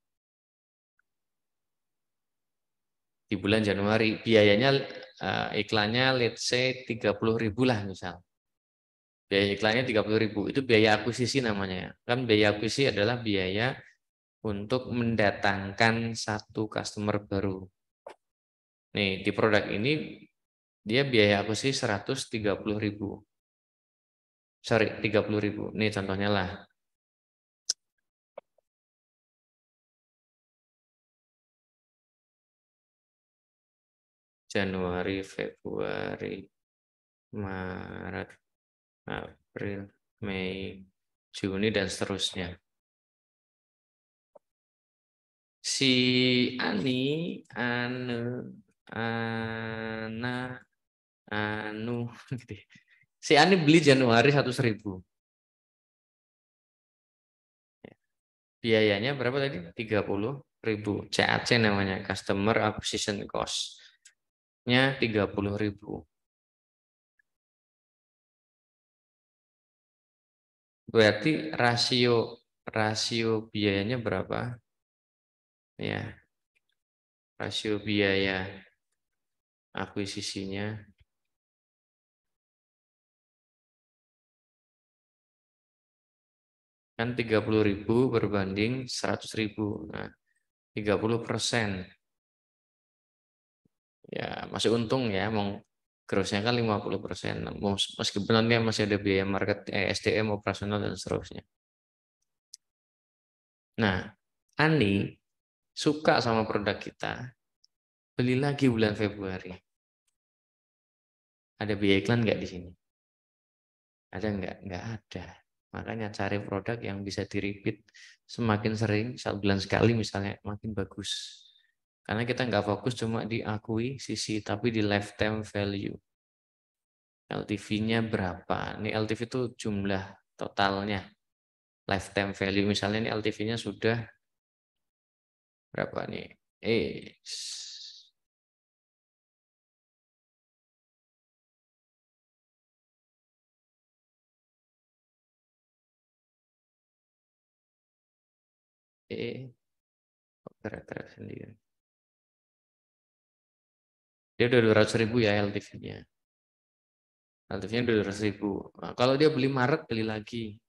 Di bulan Januari biayanya iklannya let's say 30.000 lah misal. Biaya iklannya 30.000 itu biaya akuisisi namanya. Kan biaya akuisisi adalah biaya untuk mendatangkan satu customer baru. Nih di produk ini dia biaya akuisisi 130.000. Sorry 30.000. Nih contohnya lah. Januari, Februari, Maret, April, Mei, Juni dan seterusnya. Si Ani, Ana, Anu, gitu ya. Si Ani beli Januari 100.000. Biayanya berapa tadi? 30.000. CAC namanya, Customer Acquisition Cost-nya 30.000. Berarti rasio biayanya berapa? Ya, rasio biaya akuisisinya kan 30.000 berbanding 100.000. Nah, 30%. Ya, masih untung ya, mau grossnya kan 50%. Meskipun nanti masih ada biaya market, SDM, operasional dan seterusnya. Nah, Ani suka sama produk kita, beli lagi bulan Februari. Ada biaya iklan nggak di sini? Ada nggak? Nggak ada. Makanya cari produk yang bisa di-repeat semakin sering, 1 bulan sekali misalnya, makin bagus. Karena kita nggak fokus cuma di akuisisi, tapi di lifetime value. LTV-nya berapa? Ini LTV itu jumlah totalnya. Lifetime value misalnya ini LTV-nya sudah berapa nih? Eh, gerak-gerak sendiri. Dia udah 200.000 ya LTV-nya. LTV-nya udah 200.000. Nah, kalau dia beli Maret, beli lagi.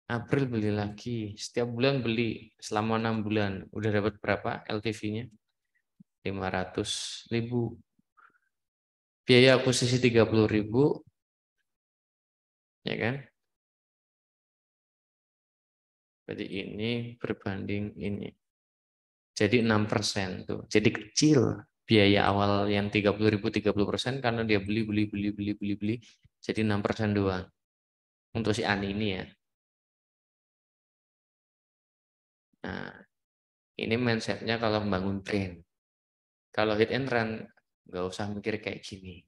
April beli lagi. Setiap bulan beli selama 6 bulan. Udah dapat berapa LTV-nya? 500.000. Biaya akuisisi 30.000, ya kan? Jadi ini berbanding ini. Jadi 6% tuh. Jadi kecil biaya awal yang 30.000 30% karena dia beli. Jadi 6% doang. Untuk si Ani ini ya. Nah, ini mindsetnya kalau membangun brand. Kalau hit and run, nggak usah mikir kayak gini.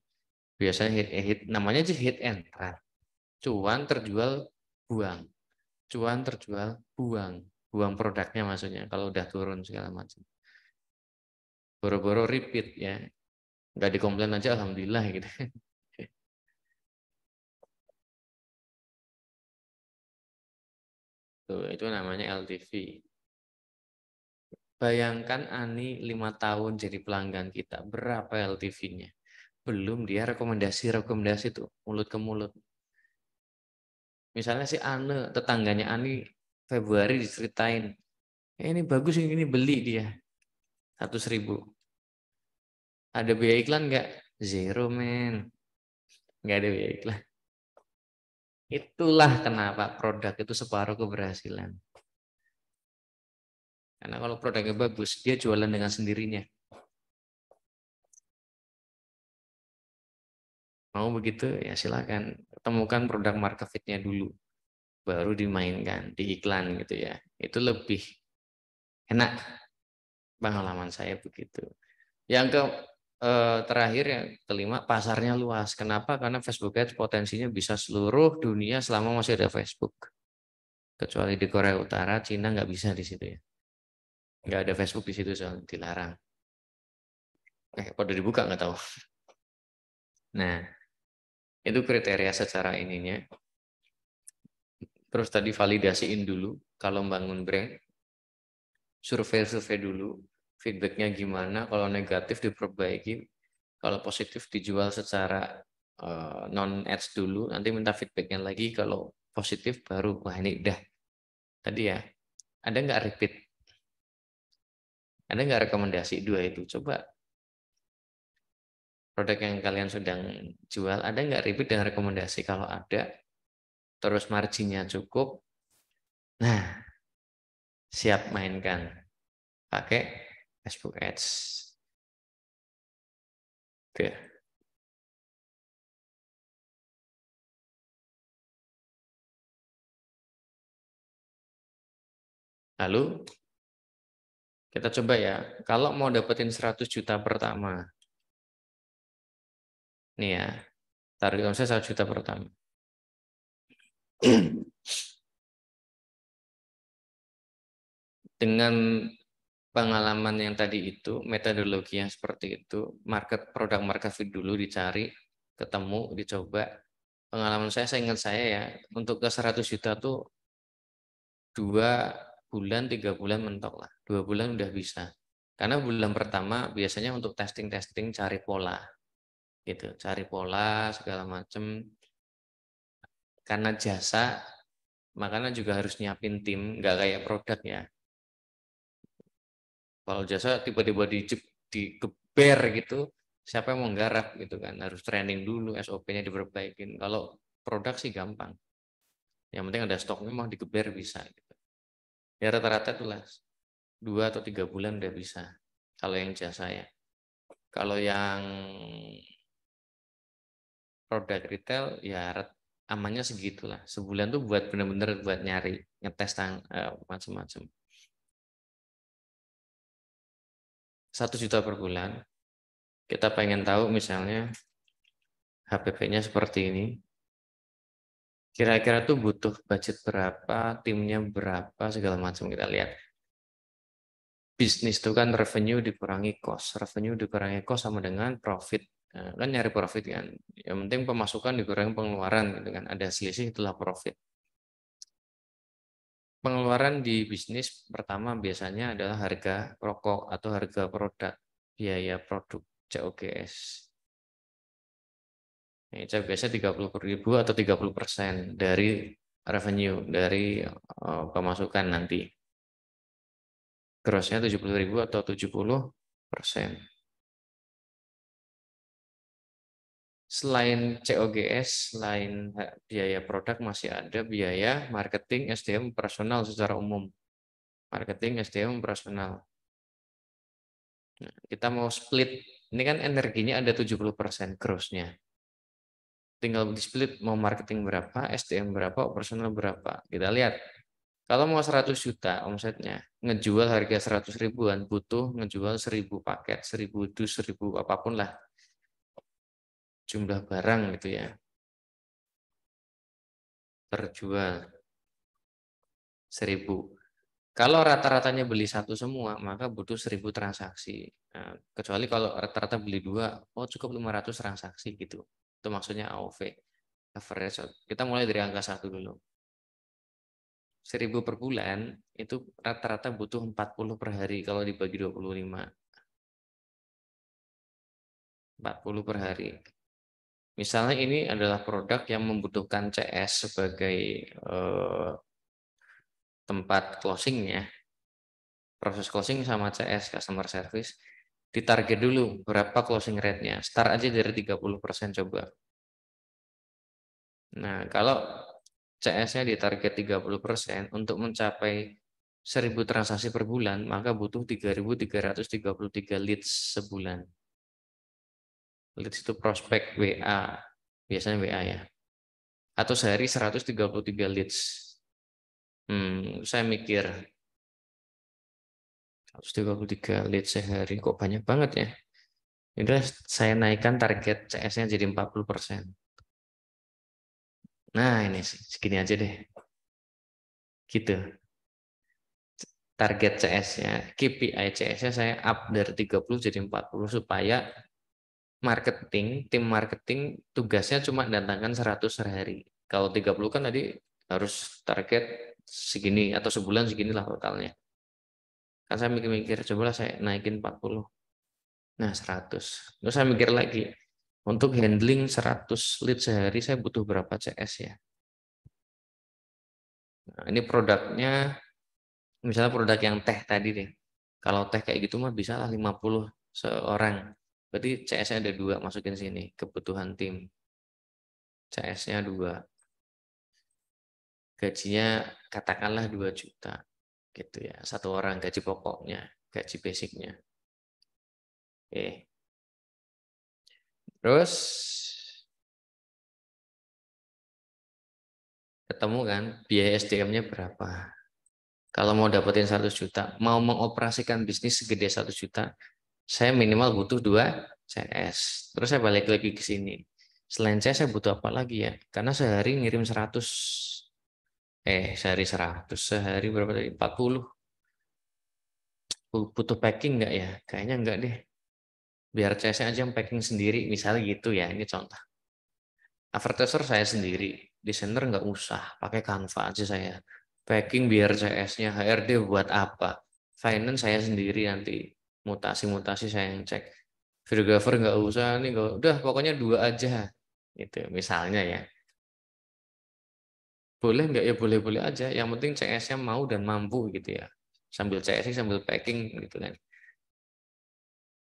Biasanya namanya aja hit and run. Cuan terjual buang. Cuan terjual buang. Buang produknya maksudnya kalau udah turun segala macam. Boro-boro repeat ya. Nggak dikomplain aja alhamdulillah gitu. Tuh, itu namanya LTV. Bayangkan Ani 5 tahun jadi pelanggan kita, berapa LTV-nya? Belum dia rekomendasi tuh, mulut ke mulut. Misalnya si Ane, tetangganya Ani, Februari diceritain, ini bagus, ini beli dia, 100.000. Ada biaya iklan nggak? Zero, men. Nggak ada biaya iklan. Itulah kenapa produk itu separuh keberhasilan. Karena kalau produknya bagus, dia jualan dengan sendirinya. Mau begitu ya silakan. Temukan produk market fit-nya dulu. Baru dimainkan, di iklan gitu ya. Itu lebih enak. Pengalaman saya begitu. Yang terakhir yang kelima, pasarnya luas. Kenapa? Karena Facebook Ads potensinya bisa seluruh dunia selama masih ada Facebook. Kecuali di Korea Utara, Cina nggak bisa di situ ya. Nggak ada Facebook di situ, soalnya dilarang. Pada dibuka nggak tahu. Nah, itu kriteria secara ininya. Terus tadi validasiin dulu kalau membangun brand. Survei dulu. Feedbacknya gimana, kalau negatif diperbaiki. Kalau positif dijual secara non-ads dulu. Nanti minta feedbacknya lagi. Kalau positif baru, wah ini udah. Tadi ya, ada nggak repeat? Ada nggak rekomendasi? Dua itu. Coba produk yang kalian sedang jual, ada nggak repeat dan rekomendasi? Kalau ada, terus marginnya cukup, nah siap mainkan pakai Facebook Ads. Oke. Lalu kita coba ya, kalau mau dapetin 100 juta pertama, nih ya, target omset 1 juta pertama. Dengan pengalaman yang tadi itu, metodologi yang seperti itu, produk market fit dulu dicari, ketemu, dicoba. Pengalaman saya ingat saya ya, untuk ke 100 juta tuh 2 bulan, 3 bulan mentok lah. 2 bulan udah bisa. Karena bulan pertama biasanya untuk testing-testing cari pola. Gitu, cari pola segala macam. Karena jasa, makanya juga harus nyiapin tim, nggak kayak produk ya. Kalau jasa tiba-tiba digeber gitu, siapa yang mau nggarap gitu kan? Harus training dulu, SOP-nya diperbaikin. Kalau produk sih gampang. Yang penting ada stoknya, mau digeber bisa. Gitu. Ya rata-rata itulah 2 atau 3 bulan udah bisa. Kalau yang jasa ya. Kalau yang produk retail ya amannya segitulah. Sebulan tuh buat bener-bener buat nyari, ngetes macam-macam. 1 juta per bulan. Kita pengen tahu misalnya HPP-nya seperti ini. Kira-kira tuh butuh budget berapa, timnya berapa, segala macam kita lihat. Bisnis itu kan revenue dikurangi cost. Revenue dikurangi cost sama dengan profit. Nah, kan nyari profit kan. Yang penting pemasukan dikurangi pengeluaran gitu kan. Ada selisih itulah profit. Pengeluaran di bisnis pertama biasanya adalah harga rokok atau harga produk, biaya produk COGS. Biasanya 30.000 atau 30% dari revenue, dari pemasukan nanti. Grossnya 70.000 atau 70%. Selain COGS, selain biaya produk masih ada biaya marketing, SDM, operasional secara umum. Marketing, SDM, operasional. Nah, kita mau split, ini kan energinya ada 70% grossnya. Tinggal di split mau marketing berapa, SDM berapa, operasional berapa. Kita lihat. Kalau mau 100 juta omsetnya, ngejual harga 100 ribuan, butuh ngejual 1000 paket, 1000 dus, 1000 apapun lah jumlah barang gitu ya, terjual 1000. Kalau rata-ratanya beli satu semua, maka butuh 1000 transaksi. Nah, kecuali kalau rata-rata beli dua, oh cukup 500 transaksi gitu. Itu maksudnya AOV, average. Kita mulai dari angka 1 dulu. 1000 per bulan, itu rata-rata butuh 40 per hari kalau dibagi 25. 40 per hari. Misalnya ini adalah produk yang membutuhkan CS sebagai tempat closingnya, proses closing sama CS, customer service, ditarget dulu berapa closing rate-nya. Start aja dari 30% coba. Nah, kalau CS-nya ditarget 30% untuk mencapai 1000 transaksi per bulan, maka butuh 3.333 leads sebulan. Leads itu prospek WA, biasanya WA ya. Atau sehari 133 leads. Saya mikir 133 leads sehari kok banyak banget ya. Udah saya naikkan target CS-nya jadi 40%. Nah, ini segini aja deh. Gitu. Target CS-nya, KPI CS-nya saya up dari 30 jadi 40 supaya tim marketing tugasnya cuma datangkan 100 sehari. Kalau 30 kan tadi harus target segini atau sebulan seginilah totalnya. Kan saya mikir-mikir, cobalah saya naikin 40. Nah, 100. Terus saya mikir lagi, untuk handling 100 lead sehari saya butuh berapa CS ya? Nah, ini produknya, misalnya produk yang teh tadi deh. Kalau teh kayak gitu mah bisa lah 50 seorang. Berarti CS-nya ada 2, masukin sini, kebutuhan tim. CS-nya 2. Gajinya katakanlah 2 juta. Gitu ya, satu orang gaji pokoknya, gaji basicnya. Oke. Terus ketemu kan biaya SDM-nya berapa. Kalau mau dapetin 100 juta, mau mengoperasikan bisnis segede 100 juta, saya minimal butuh 2 CS. Terus saya balik lagi ke sini. Selain CS saya butuh apa lagi ya? Karena sehari ngirim 100. Sehari 100. Sehari berapa tadi? 40. Butuh packing nggak ya? Kayaknya nggak deh. Biar CS-nya aja yang packing sendiri. Misalnya gitu ya, ini contoh. Advertiser saya sendiri. Desainer nggak usah. Pakai Canva aja saya. Packing biar CS-nya, HRD buat apa? Finance saya sendiri nanti. Mutasi-mutasi saya yang cek. Videographer nggak usah nih, nggak, udah pokoknya 2 aja. Gitu, misalnya ya. Boleh nggak ya, boleh-boleh aja. Yang penting CS-nya mau dan mampu gitu ya. Sambil CS sambil packing gitu kan.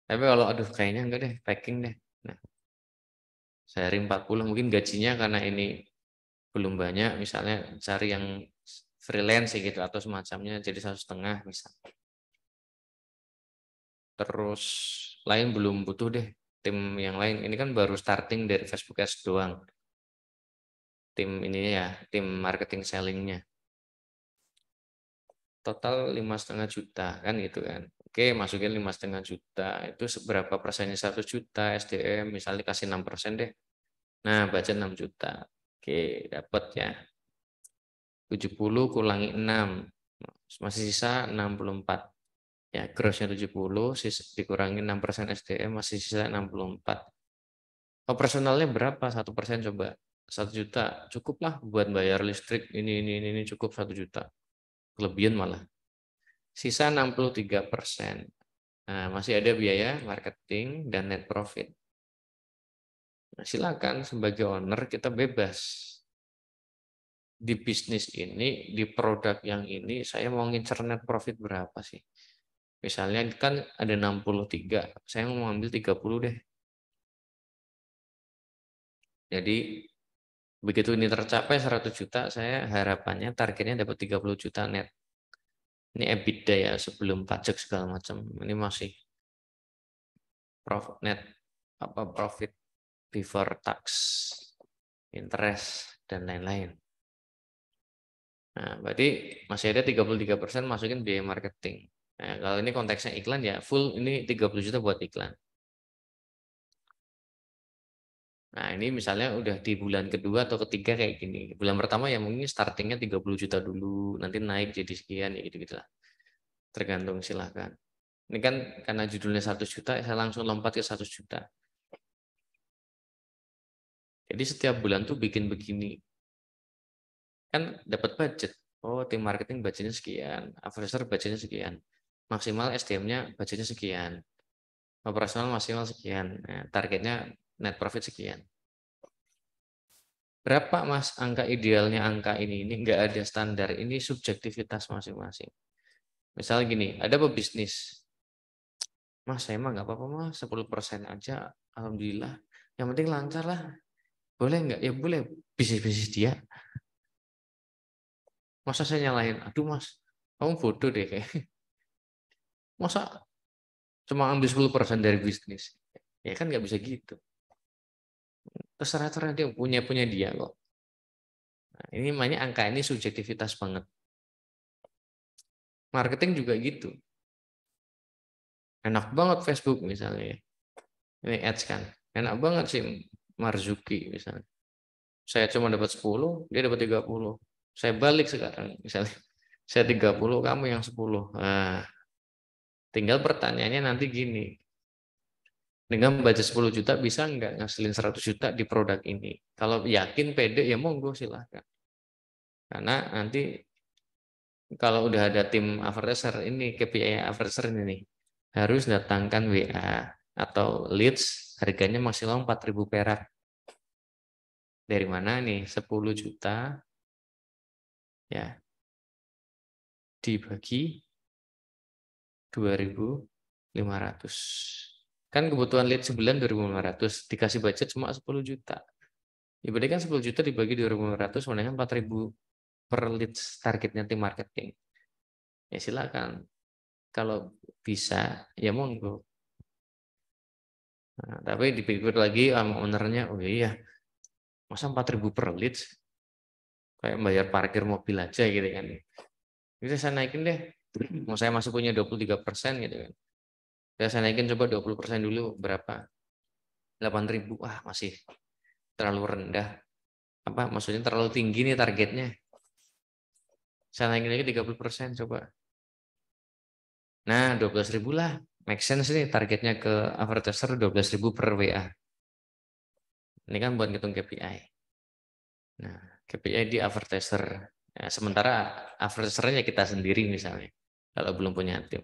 Tapi kalau aduh kayaknya enggak deh, packing deh. Nah, sehari 40 mungkin gajinya karena ini belum banyak, misalnya cari yang freelance gitu atau semacamnya jadi 1,5 misal. Terus lain belum butuh deh, tim yang lain. Ini kan baru starting dari Facebook Ads doang. Tim ininya ya, tim marketing sellingnya. Total 5,5 juta kan gitu kan. Oke, masukin 5,5 juta. Itu seberapa persennya 1 juta SDM, misalnya kasih 6% deh. Nah, baca 6 juta. Oke, dapat ya. 70 kurangi 6. Masih sisa 64. Ya, grossnya 70, dikurangi 6% SDM, masih sisa 64. Operasionalnya berapa? 1% coba. 1 juta. Cukup lah buat bayar listrik. Ini cukup 1 juta. Kelebihan malah. Sisa 63%. Nah, masih ada biaya marketing dan net profit. Nah, silakan sebagai owner kita bebas. Di bisnis ini, di produk yang ini, saya mau ngincer net profit berapa sih? Misalnya kan ada 63, saya mau ambil 30 deh. Jadi begitu ini tercapai 100 juta, saya harapannya targetnya dapat 30 juta net. Ini EBITDA ya sebelum pajak segala macam. Ini masih profit net, profit before tax, interest dan lain-lain. Nah, berarti masih ada 33% masukin biaya marketing. Nah, kalau ini konteksnya iklan ya full ini 30 juta buat iklan. Nah, ini misalnya udah di bulan kedua atau ketiga kayak gini. Bulan pertama ya mungkin startingnya 30 juta dulu, nanti naik jadi sekian ya gitu-gitu lah. Tergantung silahkan. Ini kan karena judulnya 100 juta, saya langsung lompat ke 100 juta. Jadi setiap bulan tuh bikin begini. Kan dapat budget. Oh, tim marketing budgetnya sekian, advertiser budgetnya sekian, maksimal SDM-nya budgetnya sekian, operasional maksimal sekian, nah, targetnya net profit sekian. Berapa Mas angka idealnya angka ini? Ini nggak ada standar, ini subjektivitas masing-masing. Misal gini, ada pebisnis, Mas saya mah nggak apa-apa Mas, 10% aja, alhamdulillah. Yang penting lancar lah. Boleh nggak? Ya boleh, bisnis-bisnis dia. Masa saya nyalahin, aduh Mas, kamu bodoh deh kayak. Masa cuma ambil 10% dari bisnis? Ya kan nggak bisa gitu. Terserah-terah dia punya dia kok. Nah, ini namanya angka ini subjektivitas banget. Marketing juga gitu. Enak banget Facebook misalnya. Ini ads kan. Enak banget sih Marzuki misalnya. Saya cuma dapat 10, dia dapat 30. Saya balik sekarang misalnya. Saya 30, kamu yang 10. Nah, tinggal pertanyaannya nanti gini. Dengan budget 10 juta bisa nggak ngasilin 100 juta di produk ini? Kalau yakin pede ya monggo silahkan. Karena nanti kalau udah ada tim advertiser ini KPI advertiser ini nih, harus datangkan WA atau leads harganya maksimal 4.000 perak. Dari mana nih? 10 juta ya dibagi 2.500. Kan kebutuhan lead sebulan 2.500, dikasih budget cuma 10 juta. Ya berarti kan 10 juta dibagi 2.500 mendingan 4.000 per lead targetnya tim marketing. Ya silakan. Kalau bisa ya monggo. Nah, tapi dipikir lagi sama ownernya, oh iya, masa 4.000 per lead kayak bayar parkir mobil aja gitu kan. Bisa saya naikin deh. Mau saya masih punya 23% gitu kan. Saya naikin coba 20% dulu berapa? 8.000. Wah, masih terlalu rendah. Apa maksudnya terlalu tinggi nih targetnya. Saya naikin lagi 30% coba. Nah, 12.000 lah. Make sense nih targetnya ke advertiser 12.000 per WA. Ini kan buat ngitung KPI. Nah, KPI di advertiser. Nah, sementara advertisernya kita sendiri misalnya. Kalau belum punya tim.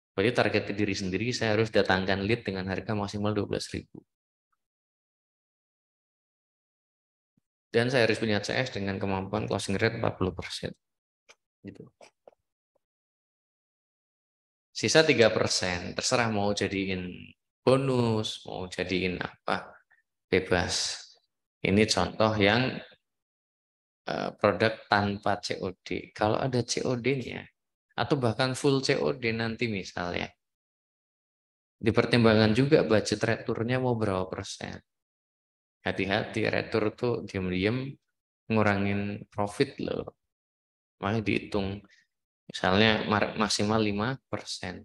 Berarti target ke diri sendiri saya harus datangkan lead dengan harga maksimal 12.000. Dan saya harus punya CS dengan kemampuan closing rate 40%. Gitu. Sisa 3%, terserah mau jadiin bonus, mau jadiin apa, bebas. Ini contoh yang produk tanpa COD. Kalau ada COD-nya, atau bahkan full COD nanti misalnya, dipertimbangkan juga budget returnya mau berapa persen. Hati-hati, retur tuh diam-diam ngurangin profit loh. Makanya dihitung, misalnya maksimal 5%.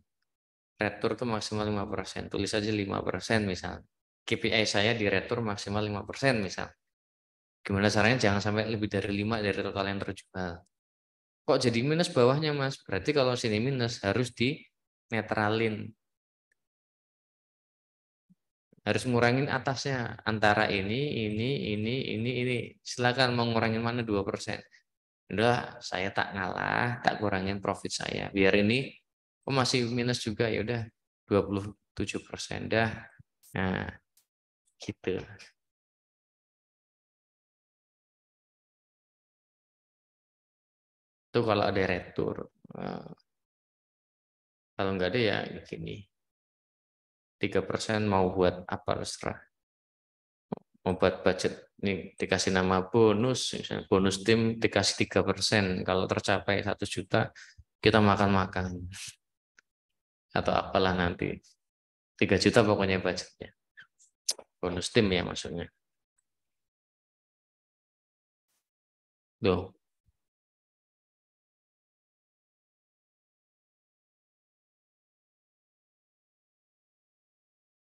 Retur tuh maksimal 5%. Tulis aja 5% misal. KPI saya di retur maksimal 5% misal. Gimana caranya jangan sampai lebih dari 5 dari total yang terjual. Kok jadi minus bawahnya Mas? Berarti kalau sini minus harus di netralin. Harus ngurangin atasnya antara ini. Silakan mau ngurangin mana 2%. Udah saya tak ngalah, tak kurangin profit saya. Biar ini masih minus juga ya udah 27% dah. Nah, gitu. Itu kalau ada retur. Kalau nggak ada ya gini. 3% mau buat apa terserah. Mau buat budget nih dikasih nama bonus, misalnya bonus tim dikasih 3%. Kalau tercapai 1 juta kita makan-makan atau apalah nanti. 3 juta pokoknya budgetnya. Bonus tim ya maksudnya. Loh,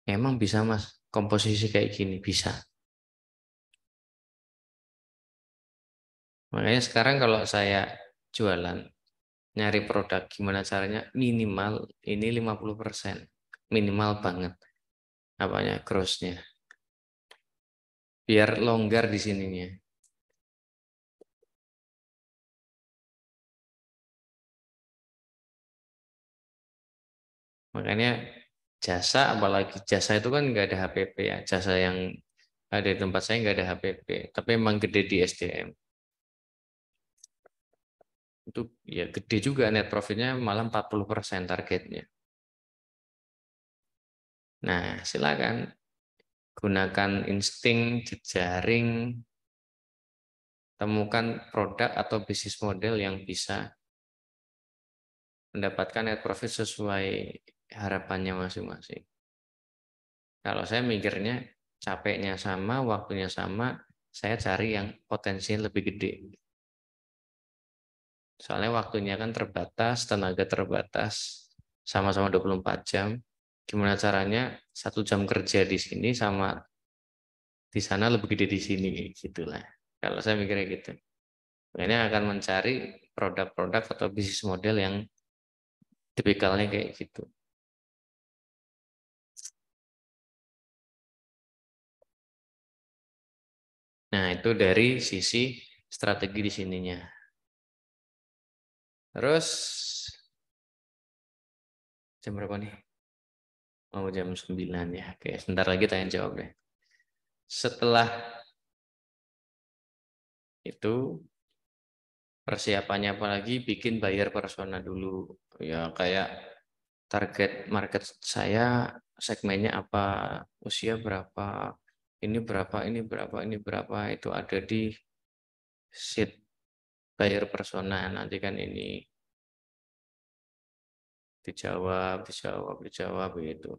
emang bisa Mas komposisi kayak gini? Bisa. Makanya sekarang kalau saya jualan, nyari produk gimana caranya minimal ini 50%. Minimal banget. Apanya? Grossnya. Biar longgar di sininya. Makanya jasa, apalagi jasa itu kan nggak ada HPP ya. Jasa yang ada di tempat saya nggak ada HPP, tapi emang gede di SDM. Itu ya gede juga, net profitnya malah 40% targetnya. Nah, silakan gunakan insting, jejaring, temukan produk atau bisnis model yang bisa mendapatkan net profit sesuai harapannya masing-masing. Kalau saya mikirnya capeknya sama, waktunya sama, saya cari yang potensinya lebih gede. Soalnya waktunya kan terbatas, tenaga terbatas, sama-sama 24 jam. Gimana caranya 1 jam kerja di sini sama di sana lebih gede di sini, gitulah. Kalau saya mikirnya gitu. Ini akan mencari produk-produk atau bisnis model yang tipikalnya kayak gitu. Nah, itu dari sisi strategi di sininya. Terus jam berapa nih? Oh, jam 9 ya. Oke, sebentar lagi tanya jawab deh. Setelah itu persiapannya apalagi bikin buyer persona dulu. Ya kayak target market saya segmennya apa, usia berapa, ini berapa, ini berapa, ini berapa, itu ada di sheet buyer persona. Nanti kan ini dijawab, dijawab, dijawab gitu.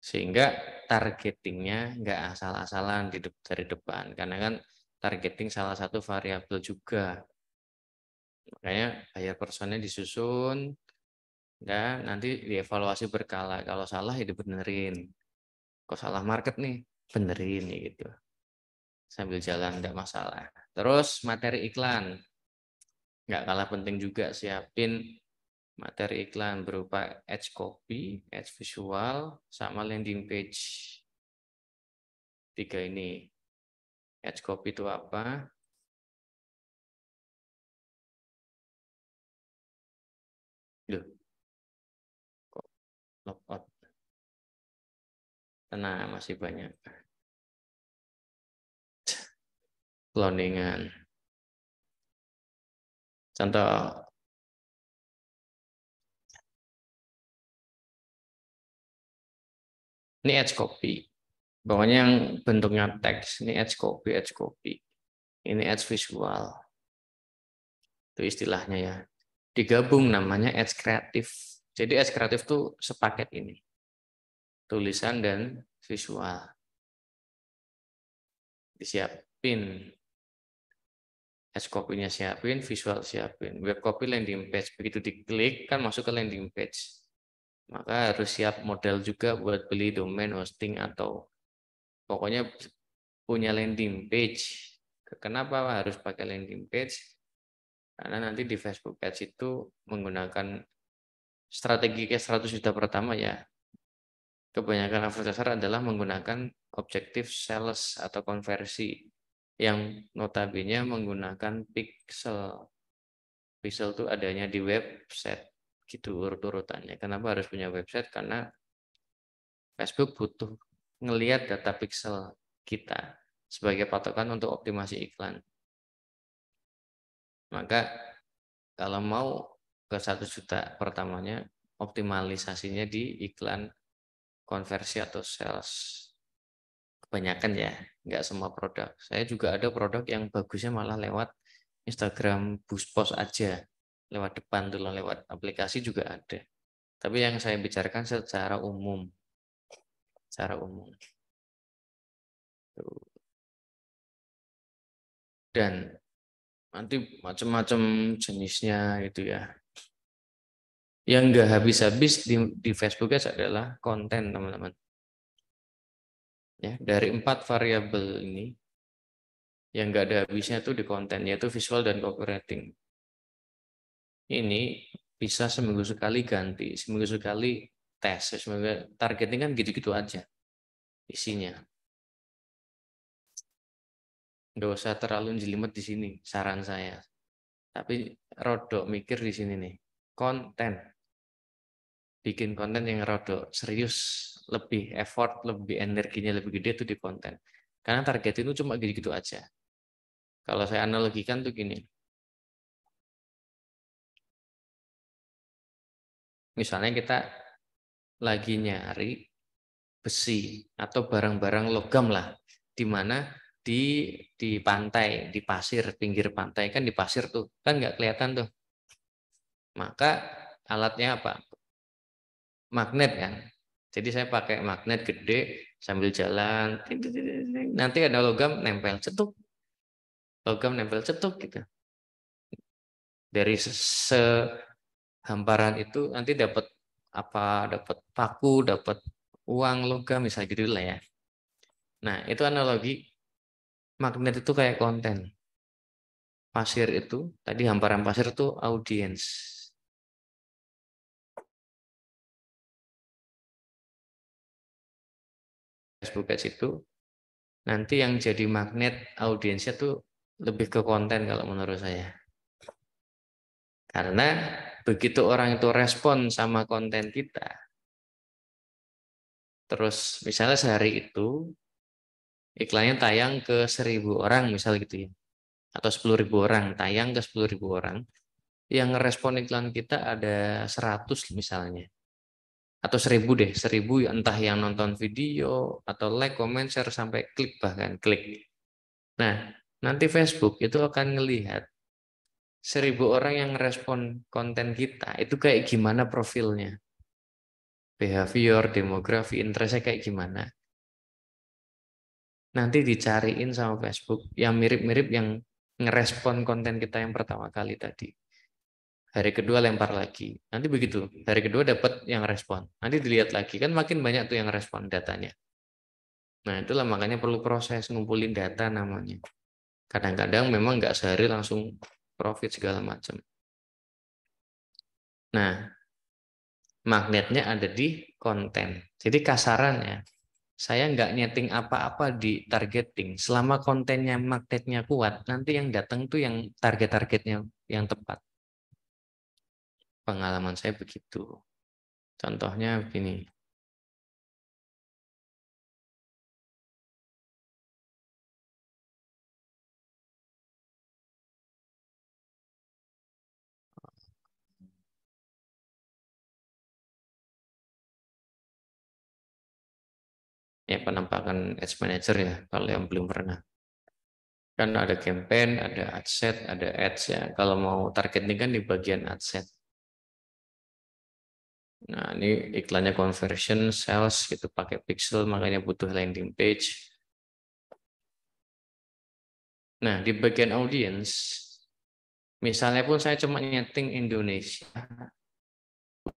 Sehingga targetingnya nggak asal-asalan dari depan. Karena kan targeting salah satu variabel juga. Makanya buyer persona disusun dan nanti dievaluasi berkala. Kalau salah ya dibenerin. Kok salah market nih? Benerin ya gitu. Sambil jalan nggak masalah. Terus materi iklan. Nggak kalah penting juga siapin materi iklan berupa ads copy, ads visual, sama landing page. 3 ini. Ads copy itu apa? Loh, kok logout? Tenang, masih banyak. Cloningan. Contoh, ini ads copy. Pokoknya yang bentuknya teks, ini ads copy, ads copy. Ini ads visual. Itu istilahnya ya. Digabung namanya ads kreatif. Jadi ads kreatif tuh sepaket ini. Tulisan dan visual. Disiapin. Ads copy-nya siapin, visual siapin. Web copy landing page. Begitu diklik kan masuk ke landing page. Maka harus siap modal juga buat beli domain, hosting, atau pokoknya punya landing page. Kenapa harus pakai landing page? Karena nanti di Facebook Ads itu menggunakan strategi ke 100 juta pertama ya. Kebanyakan advertiser adalah menggunakan objektif sales atau konversi yang notabene menggunakan pixel. Pixel itu adanya di website gitu urut-urutannya. Kenapa harus punya website? Karena Facebook butuh ngelihat data pixel kita sebagai patokan untuk optimasi iklan. Maka kalau mau ke 1 juta pertamanya, optimalisasinya di iklan konversi atau sales. Kebanyakan ya, nggak semua produk. Saya juga ada produk yang bagusnya malah lewat Instagram boost post aja. Lewat depan tuh, lewat aplikasi juga ada. Tapi yang saya bicarakan secara umum. Secara umum. Dan nanti macam-macam jenisnya gitu ya. Yang nggak habis-habis di Facebook Ads adalah konten, teman-teman. Ya, dari 4 variabel ini yang nggak ada habisnya tuh di konten, yaitu visual dan copywriting. Ini bisa seminggu sekali ganti, seminggu sekali tes, targeting kan gitu-gitu aja isinya. Nggak usah terlalu jelimet di sini, saran saya. Tapi rodok mikir di sini nih, konten. bikin konten yang rada serius, lebih effort, lebih energinya lebih gede itu di konten. Karena target itu cuma gitu-gitu aja. Kalau saya analogikan tuh gini. Misalnya kita lagi nyari besi atau barang-barang logam lah, di mana di pantai, di pasir, pinggir pantai kan di pasir tuh, kan nggak kelihatan tuh. Maka alatnya apa? Magnet kan. Jadi saya pakai magnet gede sambil jalan, nanti ada logam nempel cetuk, logam nempel cetuk gitu. Dari sehamparan itu nanti dapat apa? Dapat paku, dapat uang logam misalnya gitu lah ya. Nah, itu analogi magnet itu kayak konten. Pasir itu, tadi hamparan pasir itu audiens. Facebook Ads itu nanti yang jadi magnet audiensnya tuh lebih ke konten kalau menurut saya. Karena begitu orang itu respon sama konten kita, terus misalnya sehari itu iklannya tayang ke 1.000 orang misal gitu ya, atau 10.000 orang, tayang ke 10.000 orang, yang ngerespon iklan kita ada 100 misalnya. Atau 1.000 deh, 1.000 entah yang nonton video atau like, comment, share sampai klik bahkan klik. Nah, nanti Facebook itu akan ngelihat 1.000 orang yang respon konten kita itu kayak gimana profilnya, behavior, demografi, interestnya kayak gimana. Nanti dicariin sama Facebook yang mirip-mirip yang ngerespon konten kita yang pertama kali tadi. Hari kedua lempar lagi. Nanti begitu. Hari kedua dapat yang respon. Nanti dilihat lagi. Kan makin banyak tuh yang respon datanya. Nah, itulah makanya perlu proses ngumpulin data namanya. Kadang-kadang memang nggak sehari langsung profit segala macam. Nah, magnetnya ada di konten. Jadi kasarannya, saya nggak nyeting apa-apa di targeting. Selama kontennya magnetnya kuat, nanti yang datang tuh yang target-targetnya yang tepat. Pengalaman saya begitu. Contohnya begini. Ya, penampakan Ads Manager ya, kalau yang belum pernah. Kan ada campaign, ada adset, ada ads ya. Kalau mau targeting kan di bagian adset. Nah, ini iklannya conversion, sales gitu pakai pixel, makanya butuh landing page. Nah, di bagian audience, misalnya pun saya cuma nyeting Indonesia,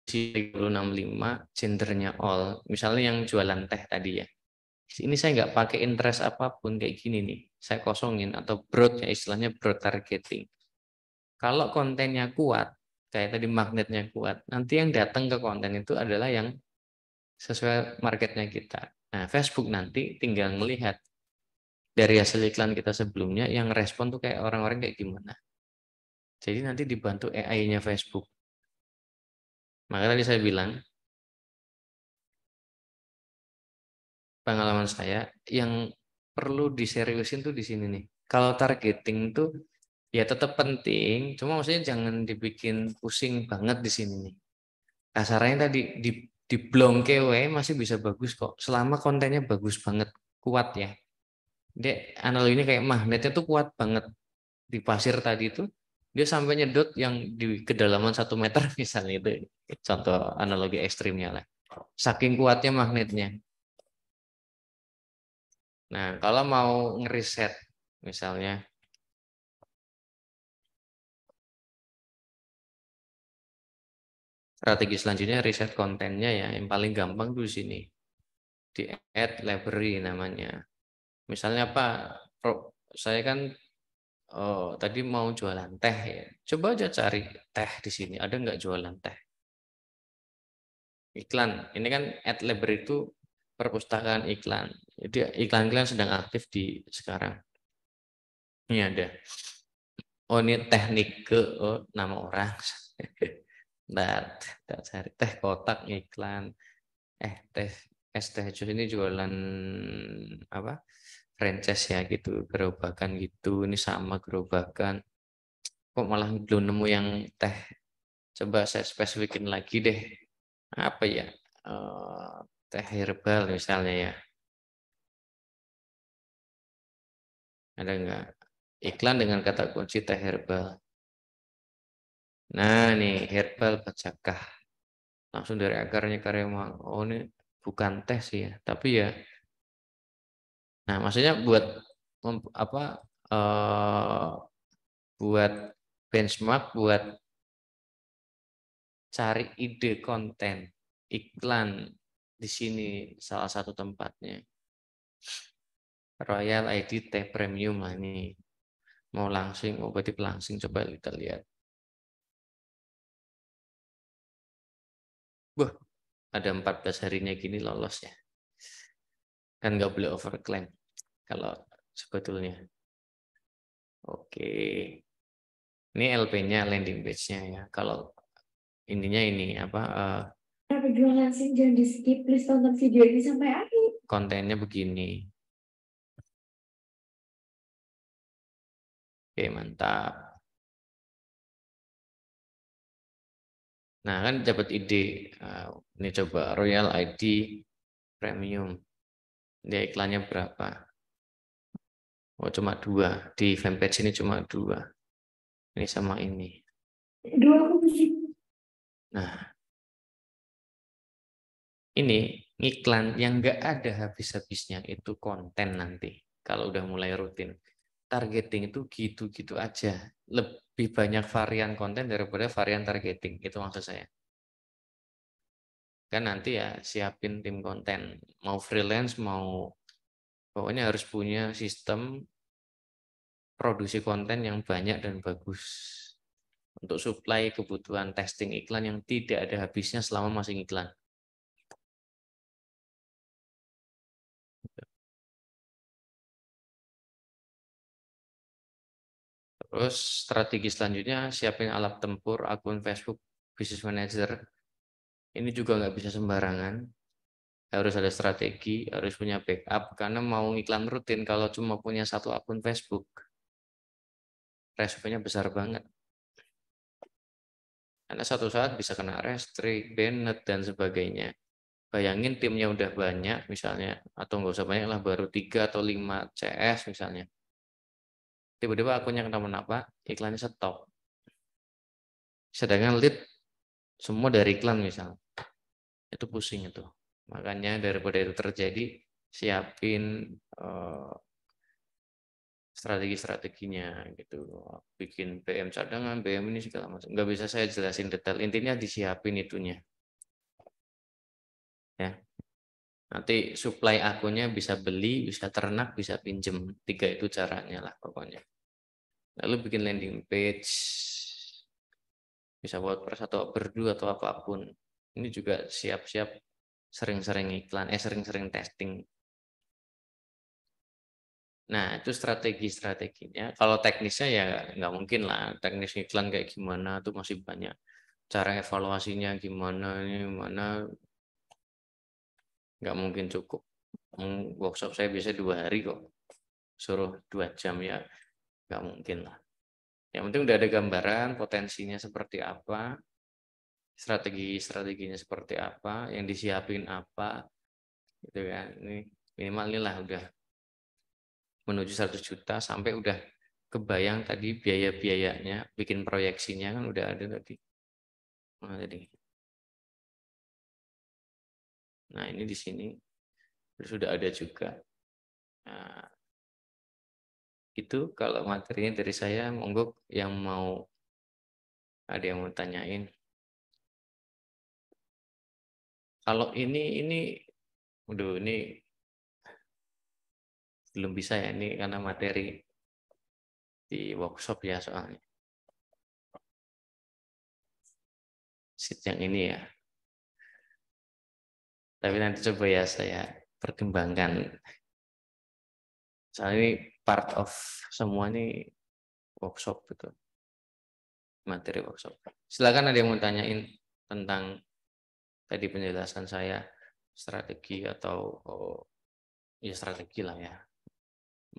365, gendernya all. Misalnya yang jualan teh tadi ya. Ini saya nggak pakai interest apapun kayak gini nih. Saya kosongin atau broad ya istilahnya broad targeting. Kalau kontennya kuat, kayak tadi magnetnya kuat, nanti yang datang ke konten itu adalah yang sesuai marketnya kita. Nah, Facebook nanti tinggal melihat dari hasil iklan kita sebelumnya yang respon tuh kayak orang-orang kayak gimana. Jadi nanti dibantu AI-nya Facebook. Maka tadi saya bilang, pengalaman saya yang perlu diseriusin tuh di sini nih. Kalau targeting tuh ya tetap penting, cuma maksudnya jangan dibikin pusing banget di sini nih. Kasarnya tadi di blongke masih bisa bagus kok, selama kontennya bagus banget, kuat ya. Dia analogi ini kayak magnetnya tuh kuat banget di pasir tadi itu, dia sampai nyedot yang di kedalaman 1 meter misalnya itu contoh analogi ekstrimnya lah. Saking kuatnya magnetnya. Nah, kalau mau ngeriset misalnya strategi selanjutnya riset kontennya ya, yang paling gampang tuh di sini di ad library namanya. Misalnya apa? Saya kan tadi mau jualan teh ya. Coba aja cari teh di sini. Ada nggak jualan teh? Iklan. Ini kan ad library itu perpustakaan iklan. Jadi iklan-iklan sedang aktif di sekarang. Ini ada. Oh, ini teknik ke nama orang. Nggak cari teh kotak iklan. Teh es teh jus ini jualan apa? Franchise ya gitu, gerobakan gitu. Ini sama gerobakan. Kok malah belum nemu yang teh. Coba saya spesifikin lagi deh. Apa ya? Eh, Teh herbal misalnya ya. Ada nggak? Iklan dengan kata kunci teh herbal. Nah, nih herbal pecahkah. Langsung dari akarnya karema. Oh, ini bukan teh sih ya, tapi ya. Nah, maksudnya buat apa? eh Buat benchmark, buat cari ide konten iklan di sini salah satu tempatnya. Royal ID Teh Premium lah ini. Mau langsing, mau berarti langsing coba kita lihat. Wah, ada 14 harinya gini lolos ya. Kan nggak boleh overclaim kalau sebetulnya. Oke. Ini LP-nya, landing page-nya ya. Kalau intinya ini apa Perjuangan langsing jangan di skip, please tonton video ini sampai akhir. kontennya begini. Oke, mantap. Nah, kan dapat ide. Ini coba Royal ID Premium. Dia iklannya berapa? Oh, cuma 2. Di fanpage ini cuma 2. Ini sama ini. Dua musik. Nah, ini iklan yang nggak ada habis-habisnya itu konten nanti. Kalau udah mulai rutin. Targeting itu gitu-gitu aja. Lebih banyak varian konten daripada varian targeting. Itu maksud saya. Kan nanti ya siapin tim konten. Mau freelance, mau pokoknya harus punya sistem produksi konten yang banyak dan bagus. Untuk supply kebutuhan testing iklan yang tidak ada habisnya selama masih iklan. Terus strategi selanjutnya siapin alat tempur akun Facebook Business Manager. Ini juga nggak bisa sembarangan. Harus ada strategi, harus punya backup karena mau iklan rutin kalau cuma punya satu akun Facebook, resikonya besar banget. Karena satu saat bisa kena restrict, banned dan sebagainya. Bayangin timnya udah banyak misalnya, atau nggak usah banyak lah, baru 3 atau 5 CS misalnya. Tiba-tiba akunnya kenapa-napa, iklannya stop. Sedangkan lead semua dari iklan misalnya. Itu pusing itu. Makanya daripada itu terjadi, siapin strategi-strateginya gitu. Bikin BM cadangan, BM ini segala macam. Nggak bisa saya jelasin detail. Intinya disiapin itunya. Ya. Nanti supply akunnya bisa beli, bisa ternak, bisa pinjem. 3 itu caranya lah pokoknya. Lalu bikin landing page, bisa WordPress atau berdua atau apapun. Ini juga siap-siap sering-sering iklan, sering-sering testing. Nah, itu strategi-strateginya. Kalau teknisnya ya nggak mungkin lah. Teknis iklan kayak gimana tuh masih banyak. Cara evaluasinya gimana, ini mana nggak mungkin cukup. Workshop saya biasa 2 hari kok. Suruh 2 jam ya nggak mungkin lah. Yang penting udah ada gambaran potensinya seperti apa, strateginya seperti apa, yang disiapin apa, gitu kan. Ini minimal inilah udah menuju 100 juta sampai udah kebayang tadi biaya-biayanya, bikin proyeksinya kan udah ada tadi. Nah, ini di sini sudah ada juga. Nah, itu kalau materinya dari saya, monggo yang mau ada yang mau tanyain. Kalau ini belum bisa ya ini karena materi di workshop ya soalnya. Sheet yang ini ya. Tapi nanti coba ya saya pertimbangkan. Soalnya ini part of semua ini workshop gitu. materi workshop. Silakan ada yang mau tanyain tentang tadi penjelasan saya strategi atau ya strategi lah ya,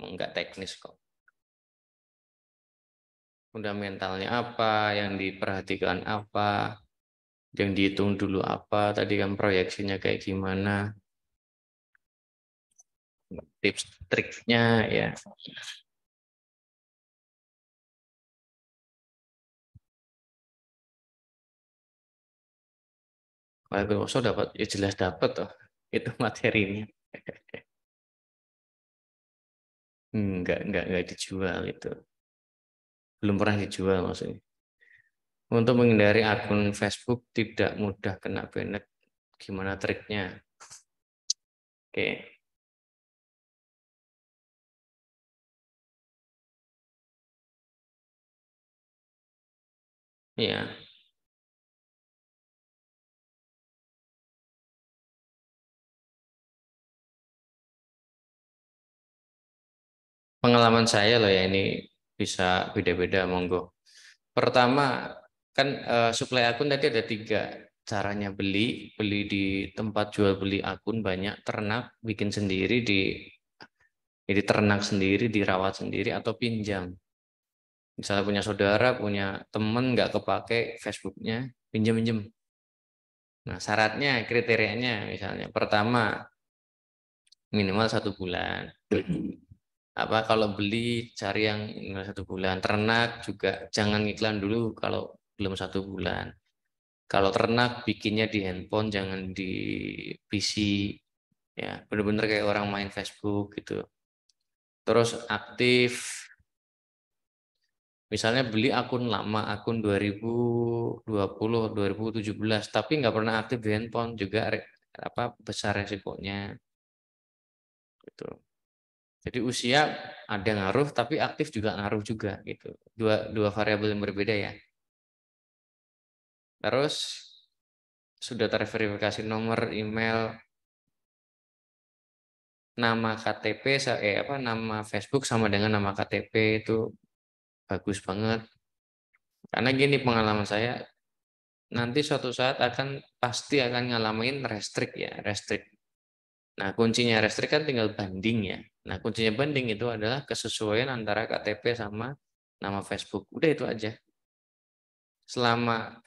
enggak teknis kok. Fundamentalnya apa, yang diperhatikan apa, yang dihitung dulu apa, tadi kan proyeksinya kayak gimana, tips triknya ya. Kalau dapat ya jelas dapat toh itu materinya. Enggak dijual itu. Belum pernah dijual maksudnya. Untuk menghindari akun Facebook tidak mudah kena banned, gimana triknya? Oke. Ya, pengalaman saya loh ya, ini bisa beda-beda monggo. Pertama kan supply akun tadi ada 3 caranya: beli di tempat jual beli akun banyak, ternak bikin sendiri jadi ternak sendiri, dirawat sendiri, atau pinjam. Misalnya punya saudara, punya temen nggak kepake Facebooknya, pinjam. Nah syaratnya, kriterianya misalnya pertama minimal 1 bulan. Apa kalau beli cari yang 1 bulan, ternak juga jangan iklan dulu kalau belum 1 bulan. Kalau ternak bikinnya di handphone, jangan di PC, ya bener-bener kayak orang main Facebook gitu. Terus aktif, misalnya beli akun lama, akun 2020 2017 tapi nggak pernah aktif di handphone, juga besar resikonya gitu. Jadi usia ada ngaruh, tapi aktif juga ngaruh juga gitu. Dua variabel yang berbeda ya. Terus sudah terverifikasi nomor, email, nama KTP, nama Facebook sama dengan nama KTP itu bagus banget. Karena gini pengalaman saya, nanti suatu saat pasti akan ngalamin restrik ya, restrik. Nah, kuncinya restrik kan tinggal banding ya. Nah, kuncinya banding itu adalah kesesuaian antara KTP sama nama Facebook. Udah itu aja. Selama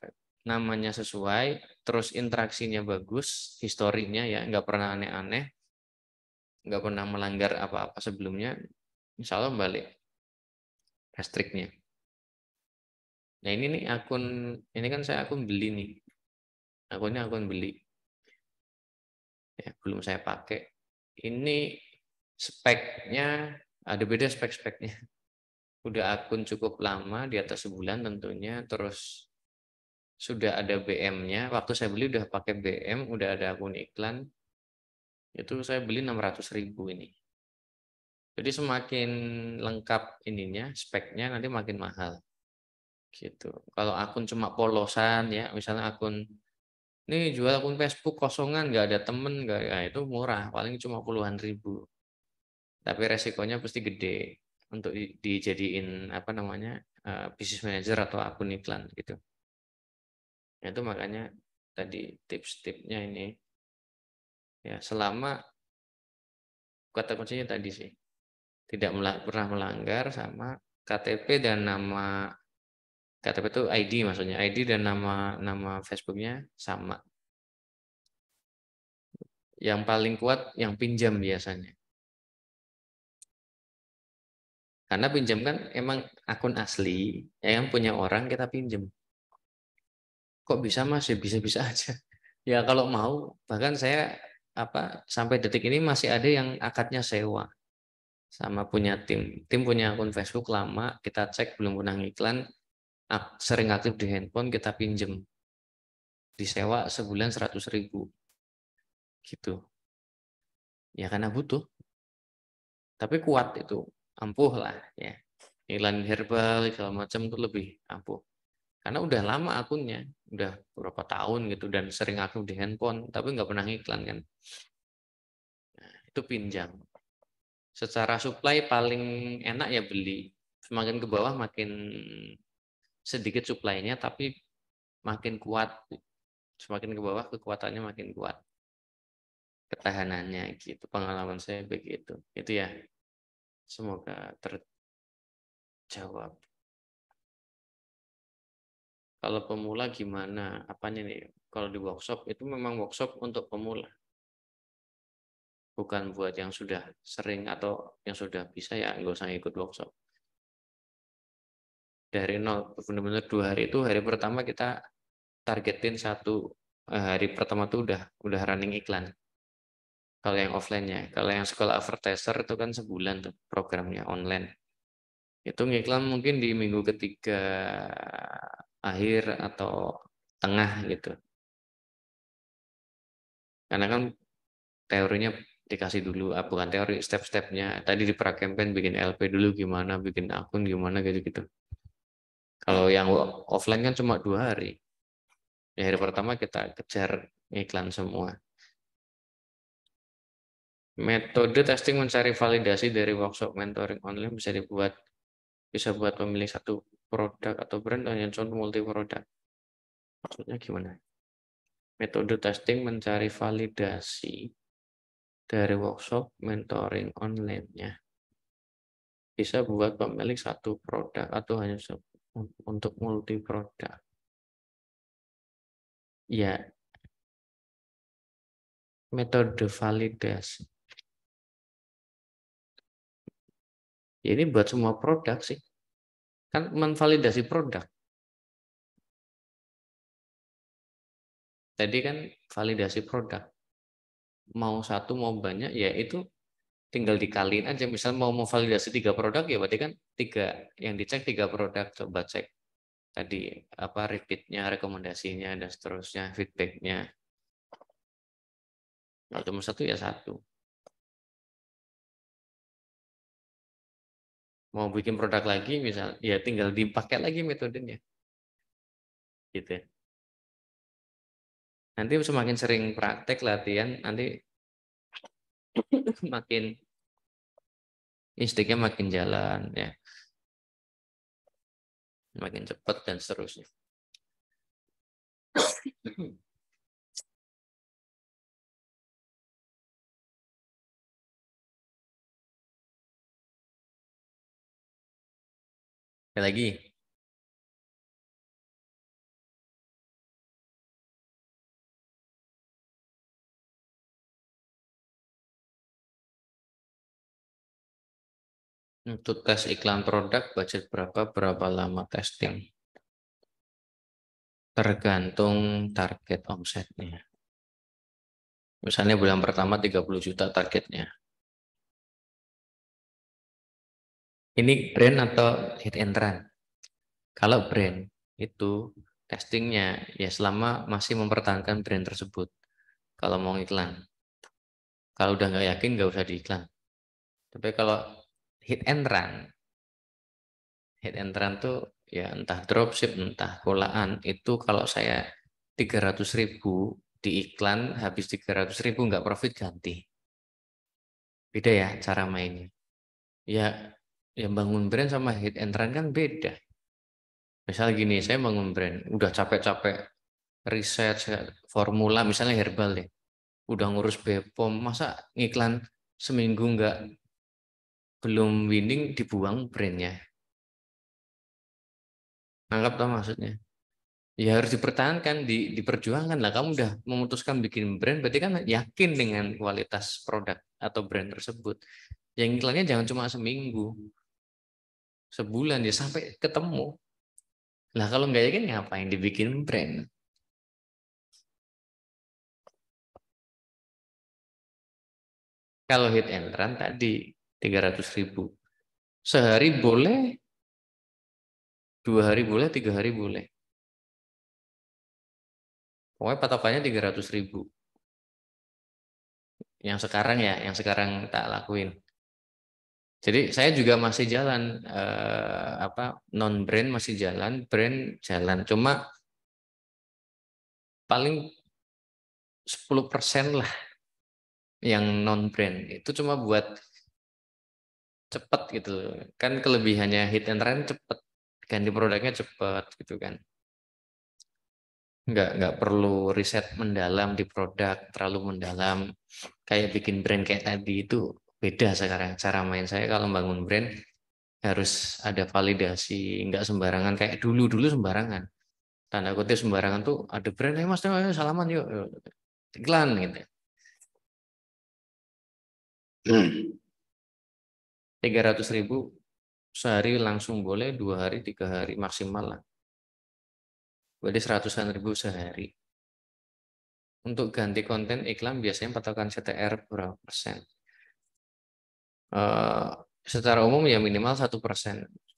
namanya sesuai, terus interaksinya bagus, historinya ya, nggak pernah aneh-aneh, nggak pernah melanggar apa-apa sebelumnya, insya Allah balik restriknya. Nah ini nih ini kan saya akun beli nih, akunnya akun beli, ya belum saya pakai. Ini speknya ada beda spek-speknya. Udah akun cukup lama, di atas sebulan tentunya, terus sudah ada BM-nya. Waktu saya beli udah pakai BM, udah ada akun iklan. Itu saya beli 600.000 ini. Jadi semakin lengkap ininya, speknya nanti makin mahal. Gitu. Kalau akun cuma polosan ya, misalnya akun ini jual akun Facebook kosongan, nggak ada temen, nggak ya itu murah, paling cuma puluhan ribu. Tapi resikonya pasti gede untuk dijadiin business manager atau akun iklan gitu. Nah, itu makanya tadi tips-tipsnya ini ya, selama kata kuncinya tadi sih tidak pernah melanggar, sama KTP dan nama KTP itu ID, maksudnya ID dan nama Facebooknya sama. Yang paling kuat yang pinjam biasanya. Karena pinjam kan emang akun asli, ya yang punya orang kita pinjam. Kok bisa Mas? Ya bisa-bisa aja. Ya kalau mau, bahkan saya sampai detik ini masih ada yang akadnya sewa sama punya tim. Tim punya akun Facebook lama, kita cek belum pernah iklan, sering aktif di handphone, kita pinjam. Disewa sebulan 100.000 gitu. Ya karena butuh. Tapi kuat itu, ampuh lah ya. Iklan herbal segala macam itu lebih ampuh. Karena udah lama akunnya, udah berapa tahun gitu dan sering aktif di handphone, tapi nggak pernah iklan kan. Nah, itu pinjam. Secara supply paling enak ya beli. Semakin ke bawah makin sedikit supply-nya tapi makin kuat. Semakin ke bawah kekuatannya makin kuat. Ketahanannya gitu. Pengalaman saya begitu. Itu ya. Semoga terjawab. Kalau pemula gimana? Apanya nih? Kalau di workshop itu memang workshop untuk pemula. Bukan buat yang sudah sering atau yang sudah bisa ya nggak usah ikut workshop. Dari nol, benar-benar 2 hari itu, hari pertama kita targetin hari pertama tuh udah running iklan. Kalau yang offline-nya, kalau yang sekolah advertiser itu kan sebulan tuh programnya online. Itu ngiklan mungkin di minggu ketiga akhir atau tengah gitu. Karena kan teorinya dikasih dulu, bukan teori, step-stepnya. Tadi di pra-campaign bikin LP dulu gimana, bikin akun gimana gitu-gitu. Kalau yang offline kan cuma 2 hari. Di hari pertama kita kejar iklan semua. Metode testing mencari validasi dari workshop mentoring online bisa buat pemilih satu produk atau brand hanya contoh multi produk. Maksudnya gimana? Metode testing mencari validasi dari workshop mentoring online-nya bisa buat pemilik satu produk atau hanya untuk multi produk. Ya, metode validasi. Ini buat semua produk sih. Kan menvalidasi produk. Tadi kan validasi produk. Mau satu mau banyak ya itu tinggal dikaliin aja. Misal mau validasi 3 produk ya berarti kan 3 yang dicek 3 produk, coba cek tadi apa repeatnya, rekomendasinya dan seterusnya, feedbacknya. Kalau cuma satu ya satu. Mau bikin produk lagi misal ya tinggal dipakai lagi metodenya. Gitu. Nanti semakin sering praktek latihan nanti makin instingnya makin jalan ya. Makin cepat dan seterusnya. Ada lagi? Untuk tes iklan produk, budget berapa lama testing? Tergantung target omsetnya. Misalnya bulan pertama 30 juta targetnya. Ini brand atau hit and run? Kalau brand itu testingnya ya selama masih mempertahankan brand tersebut. Kalau mau iklan. Kalau udah nggak yakin nggak usah diiklan. Tapi kalau hit and run tuh ya entah dropship, entah kolaan itu kalau saya 300.000 di iklan habis 300.000 nggak profit ganti. Beda ya cara mainnya. Ya yang bangun brand sama hit and run kan beda. Misal gini, saya bangun brand, udah capek-capek riset formula, misalnya herbal deh, udah ngurus BPOM, masa ngiklan seminggu belum winning dibuang brandnya. Anggap tau maksudnya? Ya harus dipertahankan, diperjuangkan lah. Kamu udah memutuskan bikin brand, berarti kan yakin dengan kualitas produk atau brand tersebut. Yang iklannya jangan cuma seminggu, sebulan ya sampai ketemu. Lah kalau nggak yakin ngapain dibikin brand? Kalau hit and run tadi 300.000. Sehari boleh, 2 hari boleh, 3 hari boleh. Pokoknya patokannya 300.000. Yang sekarang tak lakuin. Jadi saya juga masih jalan non brand masih jalan, brand jalan. Cuma paling 10% lah yang non brand. Itu cuma buat cepet gitu. Kan kelebihannya hit and run cepet. ganti produknya cepat gitu kan. Nggak perlu riset mendalam di produk, terlalu mendalam. Kayak bikin brand kayak tadi itu beda sekarang. Cara main saya kalau bangun brand harus ada validasi, nggak sembarangan kayak dulu sembarangan. Tanda kutip sembarangan tuh ada brand, mas, ayo salaman yuk, iklan gitu. 300.000 sehari langsung boleh, 2 hari 3 hari maksimal lah. Berarti 100-an ribu sehari. Untuk ganti konten iklan biasanya patokan CTR berapa persen? Secara umum ya minimal 1%.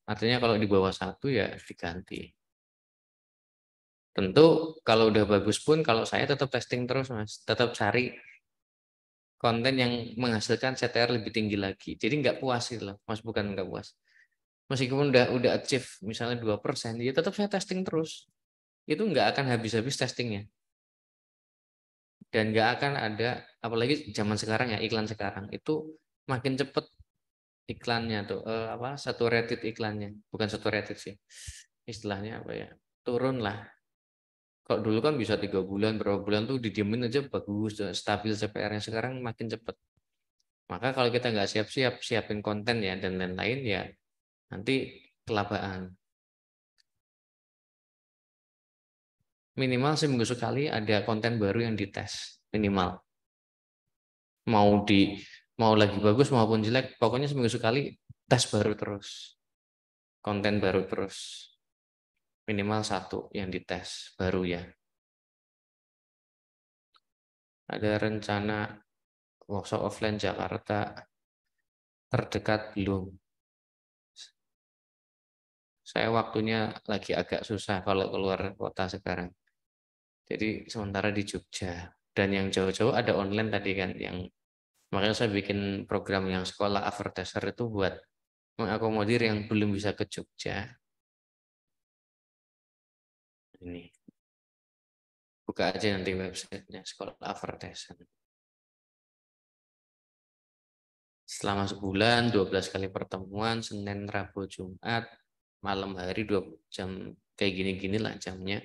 Artinya kalau di bawah 1 ya diganti. Tentu kalau udah bagus pun kalau saya tetap testing terus, mas, tetap cari konten yang menghasilkan CTR lebih tinggi lagi. Jadi nggak puas gitu loh, mas, bukan nggak puas. Meskipun udah achieve misalnya 2%, ya tetap saya testing terus. Itu nggak akan habis-habis testingnya. Dan nggak akan ada, apalagi zaman sekarang ya, iklan sekarang itu makin cepet iklannya tuh, satu rated iklannya, bukan satu rated sih, istilahnya apa ya, turun lah. Kok dulu kan bisa 3 bulan, berapa bulan tuh didiemin aja bagus, stabil CPR-nya, sekarang makin cepet. Maka kalau kita nggak siap-siap, siapin konten ya dan lain-lain ya, nanti kelabaan. Minimal seminggu sekali ada konten baru yang dites, minimal. Mau lagi bagus maupun jelek, pokoknya seminggu sekali tes baru terus, konten baru terus, minimal 1 yang dites baru ya. Ada rencana workshop offline Jakarta terdekat belum? Saya waktunya lagi agak susah kalau keluar kota sekarang. Jadi sementara di Jogja, dan yang jauh-jauh ada online tadi kan, yang makanya saya bikin program yang sekolah Averteser itu buat mengakomodir yang belum bisa ke Jogja. Ini buka aja nanti websitenya, sekolah Averteser. Selama sebulan 12 kali pertemuan, Senin, Rabu, Jumat, malam hari 2 jam, kayak gini-gini lah jamnya.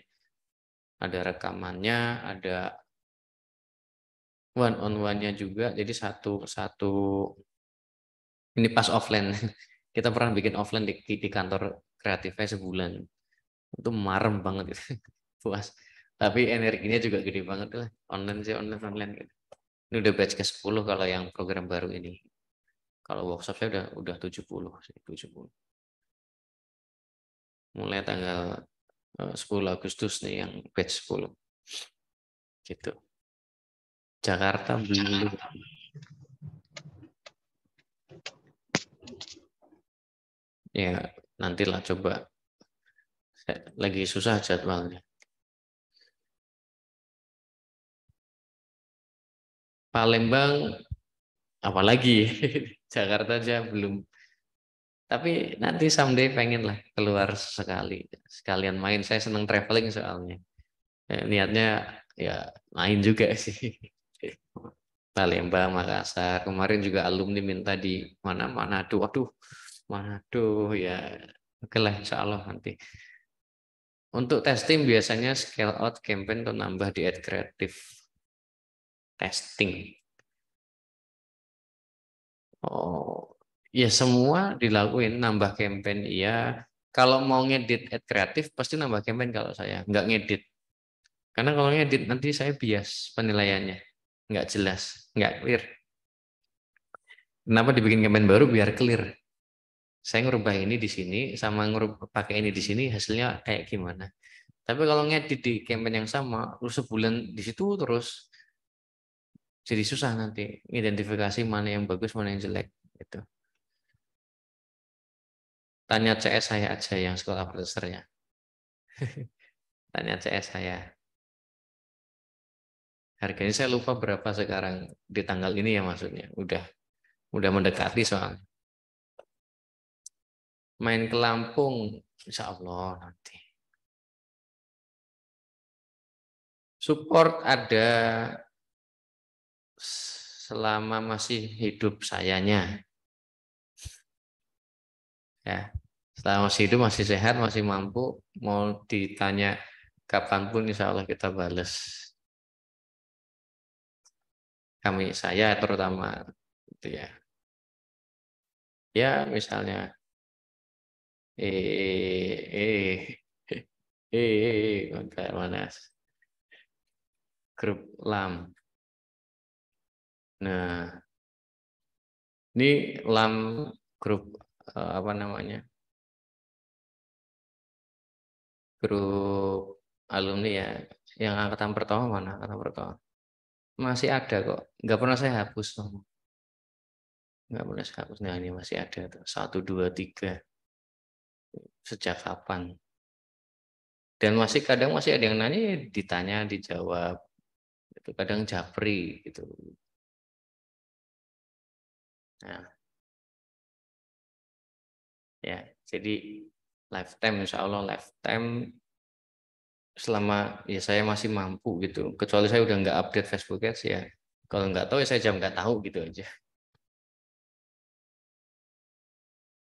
Ada rekamannya, ada one on one-nya juga. Jadi satu ini pas offline. Kita pernah bikin offline di kantor kreatifnya sebulan. Itu marem banget gitu. Puas. Tapi energinya juga gede banget lah. Online sih, online gitu. Ini udah batch ke-10 kalau yang program baru ini. Kalau workshopnya udah 70 sih, 70. Mulai tanggal 10 Agustus nih yang batch 10. Gitu. Jakarta belum. Ya, nantilah coba. Lagi susah jadwalnya. Palembang apalagi. Jakarta aja belum. Tapi nanti someday pengen lah keluar sekali. Sekalian main. Saya seneng traveling soalnya. Niatnya ya main juga sih. Palembang, Makassar. Kemarin juga alumni minta di mana Manado. Waduh, Manado ya. Oke lah, insya Allah nanti. Untuk testing biasanya scale out campaign atau nambah di ad kreatif testing. Oh, ya semua dilakuin, nambah campaign iya. Kalau mau ngedit ad kreatif pasti nambah campaign kalau saya nggak ngedit. Karena kalau ngedit nanti saya bias penilaiannya, nggak jelas, nggak clear. Kenapa dibikin campaign baru biar clear? Saya ngerubah ini di sini sama ngerubah pakai ini di sini hasilnya kayak gimana. Tapi kalau ngedit di campaign yang sama, lu sebulan di situ terus jadi susah nanti identifikasi mana yang bagus, mana yang jelek gitu. Tanya CS saya aja yang sekolah profesornya. Tanya CS saya. Harganya saya lupa berapa sekarang di tanggal ini ya maksudnya. Udah mendekati soalnya. Main ke Lampung, insya Allah nanti. Support ada selama masih hidup sayanya. Ya. Selama masih hidup, masih sehat, masih mampu, mau ditanya kapanpun insya Allah kita bales. Saya terutama gitu ya. Ya misalnya kayak mana grup LAM. Nah, ini LAM grup apa namanya? Grup alumni ya. Yang angkatan pertama mana? Angkatan pertama. Masih ada kok. Nggak pernah saya hapus. Nggak pernah saya hapus. Nah, ini masih ada tuh. 1, 2, 3. Sejak kapan? Dan kadang masih ada yang nanya, ditanya, dijawab. Itu kadang japri gitu. Nah, ya, jadi lifetime, insya Allah lifetime selama ya saya masih mampu gitu. Kecuali saya udah nggak update Facebook Ads ya. Kalau nggak tahu ya saya jam nggak tahu gitu aja.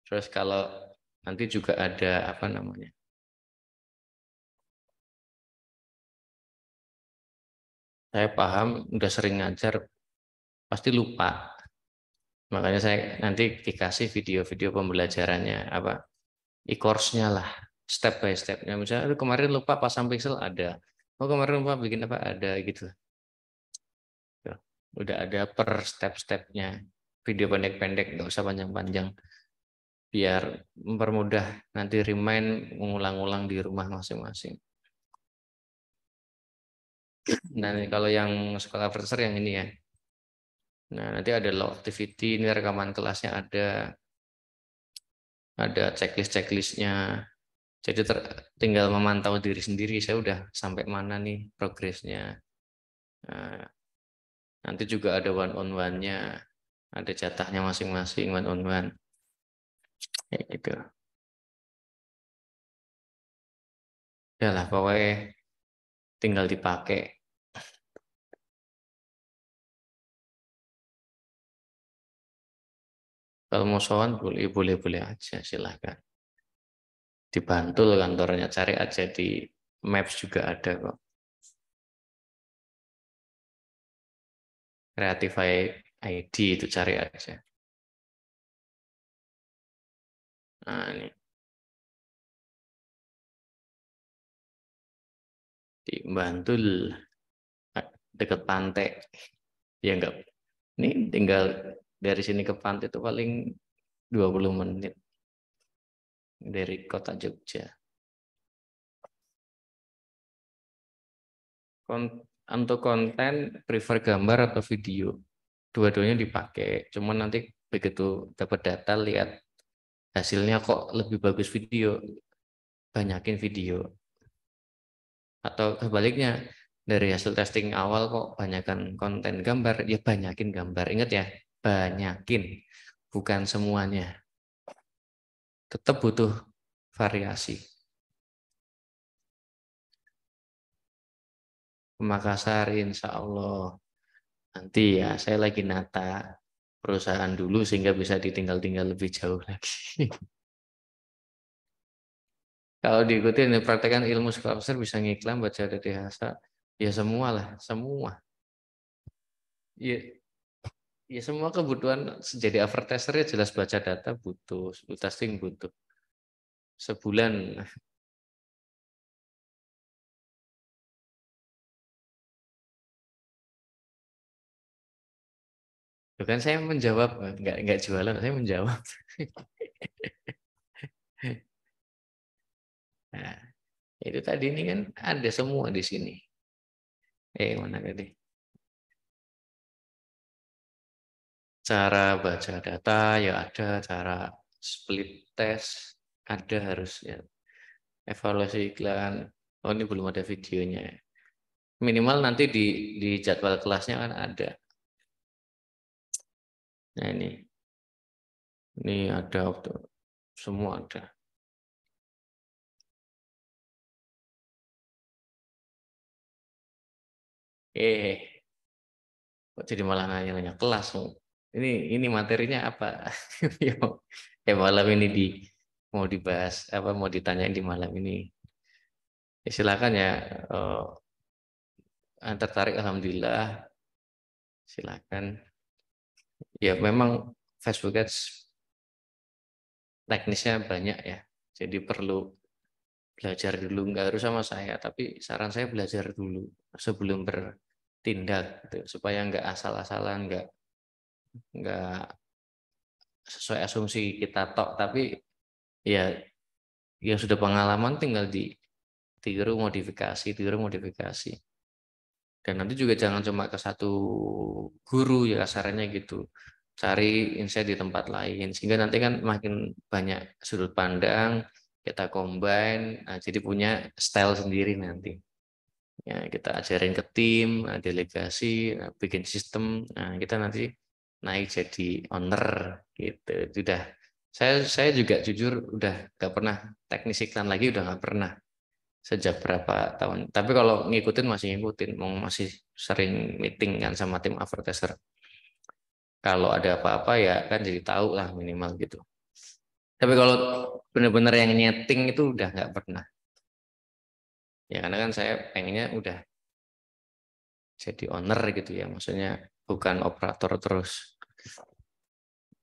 Terus kalau nanti juga ada apa namanya? Saya paham, udah sering ngajar, pasti lupa. Makanya saya nanti dikasih video-video pembelajarannya apa e-course-nya lah, step by step-nya. Misalnya, aduh, kemarin lupa pasang pixel ada. Oh kemarin lupa bikin apa ada gitu. Tuh, udah ada per step-stepnya. Video pendek-pendek, nggak usah panjang-panjang. Biar mempermudah nanti remind mengulang-ulang di rumah masing-masing. Nah, kalau yang sekolah profesor yang ini ya. Nah, nanti ada low activity, ini rekaman kelasnya ada checklist-checklistnya. Jadi tinggal memantau diri sendiri, saya udah sampai mana nih progresnya. Nah, nanti juga ada one on one-nya, ada jatahnya masing-masing one on one. Ya gitu. Ya lah, pokoknya tinggal dipakai. Kalau mau soal boleh aja, silahkan. Di Bantul kantornya, cari aja di Maps juga ada kok. Creatify ID itu cari aja. Nah ini di Bantul dekat pantai. Ya enggak. Ini tinggal dari sini ke pantai itu paling 20 menit dari kota Jogja. Untuk konten prefer gambar atau video, dua-duanya dipakai. Cuman nanti begitu dapat data lihat hasilnya kok lebih bagus video, banyakin video. Atau sebaliknya dari hasil testing awal kok banyakan konten gambar, ya banyakin gambar. Ingat ya, banyakin, bukan semuanya. Tetap butuh variasi. Makassar insya Allah. Nanti ya saya lagi nata perusahaan dulu sehingga bisa ditinggal-tinggal lebih jauh lagi. Kalau diikuti ini praktekan ilmu sculpture bisa ngiklan baca dari bahasa. Ya semua lah, semua. Ya, ya semua kebutuhan jadi advertiser ya jelas baca data butuh, testing butuh. Sebulan. Bukan saya menjawab, enggak jualan, saya menjawab. Nah, itu tadi ini kan ada semua di sini. Mana tadi? Cara baca data ya ada, cara split test ada harusnya. Evaluasi iklan. Oh ini belum ada videonya. Minimal nanti di jadwal kelasnya kan ada. Nah ini ada semua ada. Kok jadi malah nanya-nanya kelas? Ini materinya apa? Ya malam ini mau dibahas apa mau ditanyain di malam ini. Ya, silakan ya. Tertarik alhamdulillah. Silakan. Ya memang Facebook Ads teknisnya banyak ya. Jadi perlu belajar dulu, nggak harus sama saya, tapi saran saya belajar dulu sebelum bertindak gitu, supaya nggak asal-asalan, nggak sesuai asumsi kita tok, tapi ya yang sudah pengalaman tinggal ditiru modifikasi. Dan nanti juga jangan cuma ke satu guru ya kasarnya gitu. Cari insight di tempat lain sehingga nanti kan makin banyak sudut pandang, kita combine, nah, jadi punya style sendiri nanti. Ya, kita ajarin ke tim, delegasi, bikin sistem. Nah, kita nanti naik jadi owner gitu. Sudah. Saya juga jujur udah nggak pernah teknis iklan lagi, udah nggak pernah sejak berapa tahun. Tapi kalau ngikutin masih ngikutin, masih sering meeting kan sama tim advertiser. Kalau ada apa-apa ya kan jadi tahu lah minimal gitu. Tapi kalau benar-benar yang nyeting itu udah nggak pernah. Ya karena kan saya pengennya udah jadi owner gitu ya, maksudnya bukan operator terus.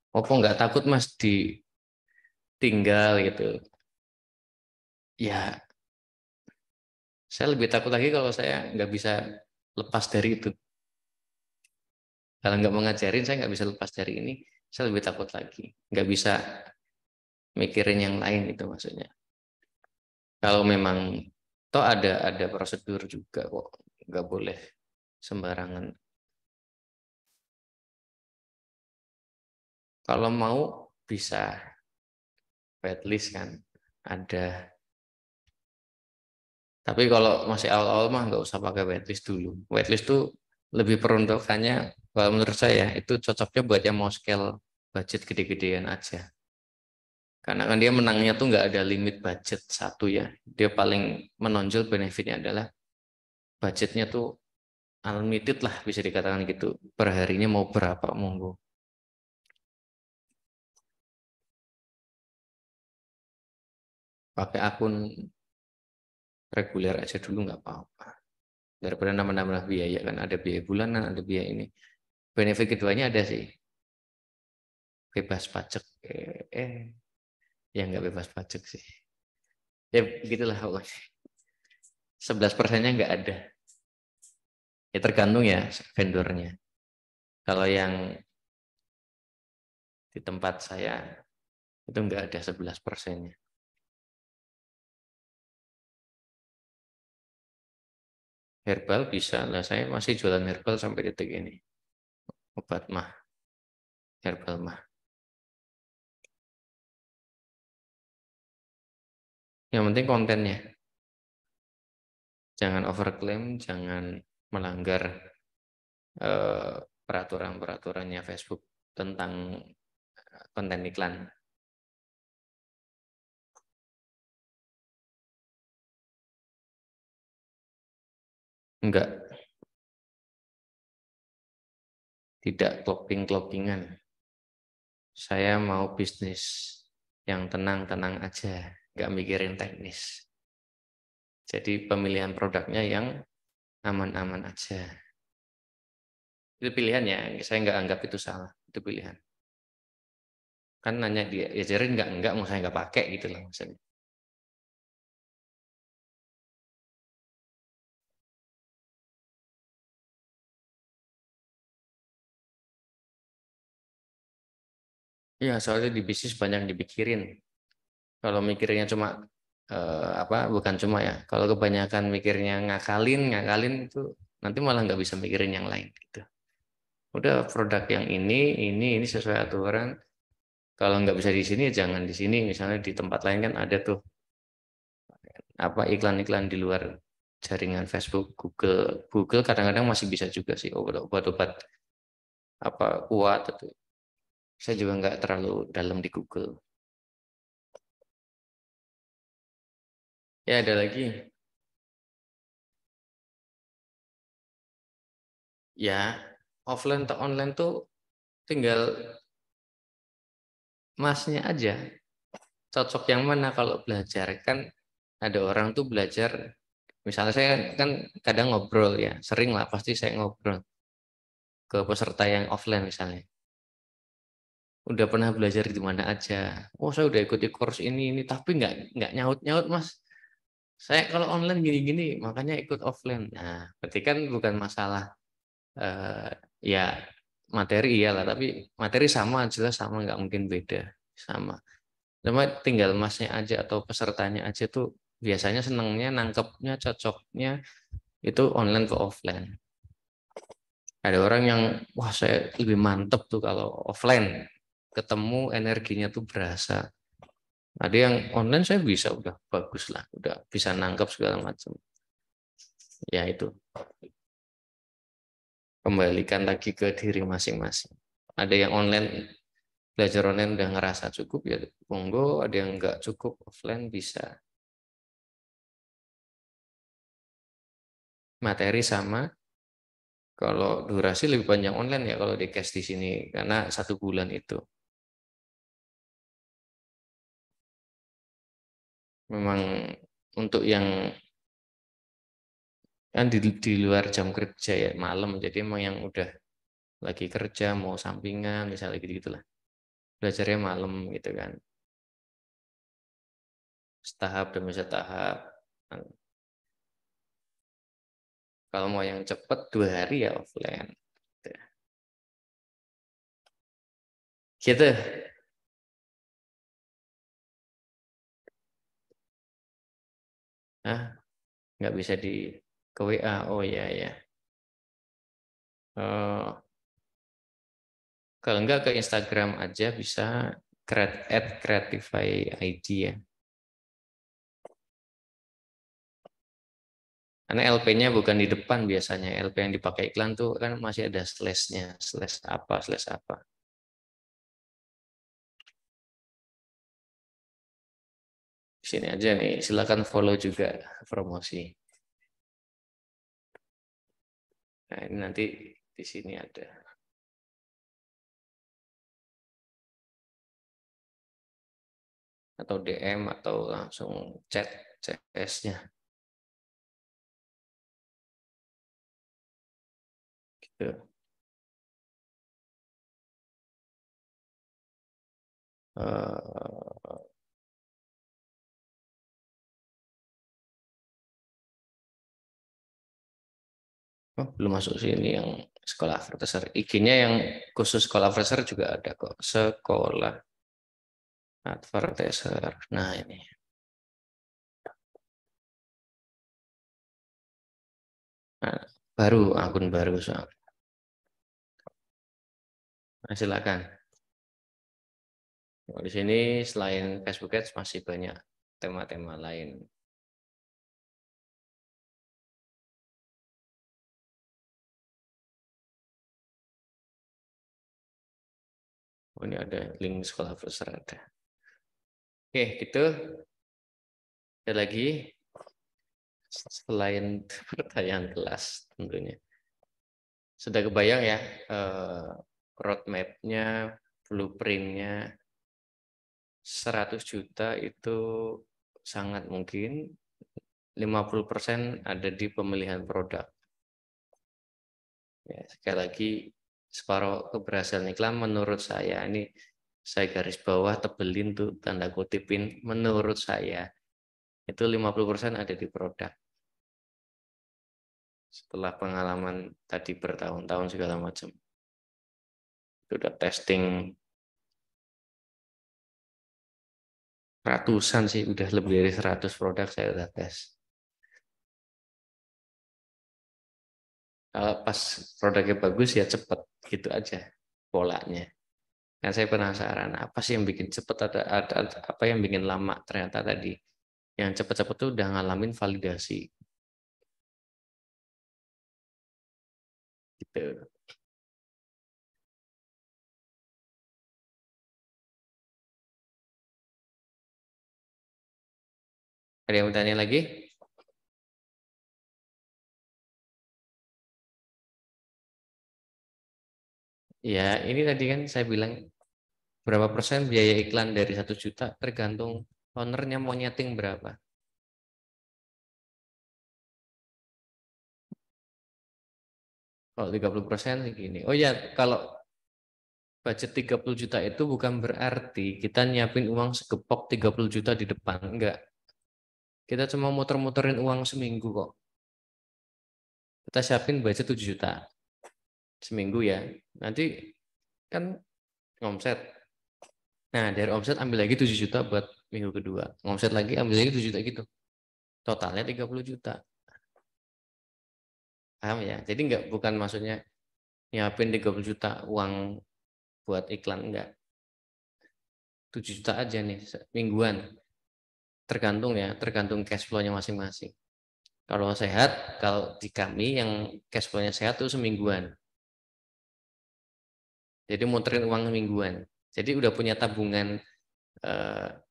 Kok nggak takut mas ditinggal gitu? Ya saya lebih takut lagi kalau saya nggak bisa lepas dari itu. Kalau nggak mengajarin, saya nggak bisa lepas dari ini. Saya lebih takut lagi. Nggak bisa mikirin yang lain itu maksudnya. Kalau memang toh ada prosedur juga kok. Nggak boleh sembarangan. Kalau mau bisa waitlist kan ada. Tapi kalau masih awal-awal mah nggak usah pakai waitlist dulu. Waitlist tuh lebih peruntukannya kalau menurut saya itu cocoknya buat yang mau scale budget gede-gedean aja. Karena kan dia menangnya tuh nggak ada limit budget satu ya. Dia paling menonjol benefitnya adalah budgetnya tuh unlimited lah bisa dikatakan gitu. Perharinya mau berapa monggo. Pakai akun reguler aja dulu nggak apa-apa. Daripada nambah-nambah biaya kan ada biaya bulanan, ada biaya ini. Benefit keduanya ada sih. Bebas pajak. Ya nggak bebas pajak sih. Ya begitulah pokoknya. 11%-nya nggak ada. Ya tergantung ya vendornya. Kalau yang di tempat saya itu nggak ada 11%-nya. Herbal bisa lah, saya masih jualan herbal sampai detik ini. Obat mah, herbal mah. Yang penting kontennya. Jangan overclaim, jangan melanggar peraturan-peraturannya Facebook tentang konten iklan. Enggak, tidak clopping-cloppingan. Saya mau bisnis yang tenang-tenang aja, nggak mikirin teknis. Jadi pemilihan produknya yang aman-aman aja. Itu pilihan ya, saya nggak anggap itu salah, itu pilihan. Kan nanya dia, ya jadi enggak, mau saya nggak pakai gitu loh maksudnya. Ya soalnya di bisnis banyak yang dipikirin. Kalau mikirnya cuma bukan cuma ya. Kalau kebanyakan mikirnya ngakalin itu nanti malah nggak bisa mikirin yang lain gitu. Udah produk yang ini sesuai aturan. Kalau nggak bisa di sini jangan di sini. Misalnya di tempat lain kan ada tuh iklan-iklan di luar jaringan Facebook, Google kadang-kadang masih bisa juga sih obat-obat kuat itu. Saya juga nggak terlalu dalam di Google. Ya ada lagi. Ya offline atau online tuh tinggal masnya aja. cocok yang mana kalau belajar? Kan ada orang tuh belajar, misalnya saya kan kadang ngobrol ya, sering lah pasti saya ngobrol ke peserta yang offline misalnya. Udah pernah belajar di mana aja? Oh, saya udah ikuti course ini, tapi nggak nyaut-nyaut, Mas. Saya kalau online gini-gini, makanya ikut offline. Nah, berarti kan bukan masalah ya materi iyalah, tapi materi sama, jelas sama, nggak mungkin beda, sama. Cuma tinggal masnya aja atau pesertanya aja tuh biasanya senengnya, nangkepnya, cocoknya itu online ke offline. Ada orang yang wah saya lebih mantep tuh kalau offline, ketemu energinya tuh berasa. Ada yang online saya bisa udah bagus lah, udah bisa nangkep segala macam. Ya itu, kembalikan lagi ke diri masing-masing. Ada yang online, belajar online udah ngerasa cukup ya monggo, ada yang nggak cukup offline bisa. Materi sama, kalau durasi lebih panjang online ya kalau di cash di sini karena 1 bulan itu. Memang untuk yang kan di luar jam kerja ya malam, jadi emang yang udah lagi kerja mau sampingan misalnya gitu gitulah, belajarnya malam gitu kan, setahap demi setahap. Nah, kalau mau yang cepet 2 hari ya offline gitu. Ah, nggak bisa di ke WA. Oh ya ya. Oh, kalau enggak ke Instagram aja bisa, @creatify ID ya. Karena LP-nya bukan di depan biasanya. LP yang dipakai iklan tuh kan masih ada slash-nya, slash apa, slash apa. Di sini aja nih, silakan follow juga promosi. Nah, ini nanti di sini ada. Atau DM atau langsung chat CS-nya. Gitu. Uh, oh, belum masuk sini yang sekolah advertiser. IG-nya yang khusus sekolah advertiser juga ada kok. Sekolah advertiser. Nah, ini. Nah, baru akun baru soal. Nah, silakan. Di sini selain Facebook Ads masih banyak tema-tema lain. Oh, ini ada link sekolah advertiser ada. Oke, gitu. Ada lagi selain pertanyaan kelas tentunya. Sudah kebayang ya roadmap-nya, blueprint-nya 100 juta itu sangat mungkin 50% ada di pemilihan produk. Ya, sekali lagi separuh keberhasilan iklan menurut saya, ini saya garis bawah tebelin tuh tanda kutipin, menurut saya itu 50% ada di produk. Setelah pengalaman tadi bertahun-tahun segala macam. Itu udah testing ratusan sih, udah lebih dari 100 produk saya udah tes. Kalau pas produknya bagus ya cepet, gitu aja polanya. Nah, saya penasaran apa sih yang bikin cepet, ada apa yang bikin lama, ternyata tadi yang cepet-cepet tuh udah ngalamin validasi gitu. Ada yang bertanya lagi? Ya, ini tadi kan saya bilang Berapa persen biaya iklan dari 1 juta tergantung ownernya mau nyeting berapa. Kalau 30% segini. Oh ya, kalau budget 30 juta itu bukan berarti kita nyiapin uang segepok 30 juta di depan. Enggak. Kita cuma muter-muterin uang seminggu kok. Kita siapin budget 7 juta seminggu ya. Nanti kan omset. Nah, dari omset ambil lagi 7 juta buat minggu kedua. Omset lagi ambil lagi 7 juta gitu. Totalnya 30 juta. Paham ya? Jadi bukan maksudnya nyiapin 30 juta uang buat iklan, enggak. 7 juta aja nih mingguan. Tergantung ya, tergantung cash flow-nya masing-masing. Kalau sehat, kalau di kami yang cash flow-nya sehat itu semingguan. Jadi muterin uang mingguan. Jadi udah punya tabungan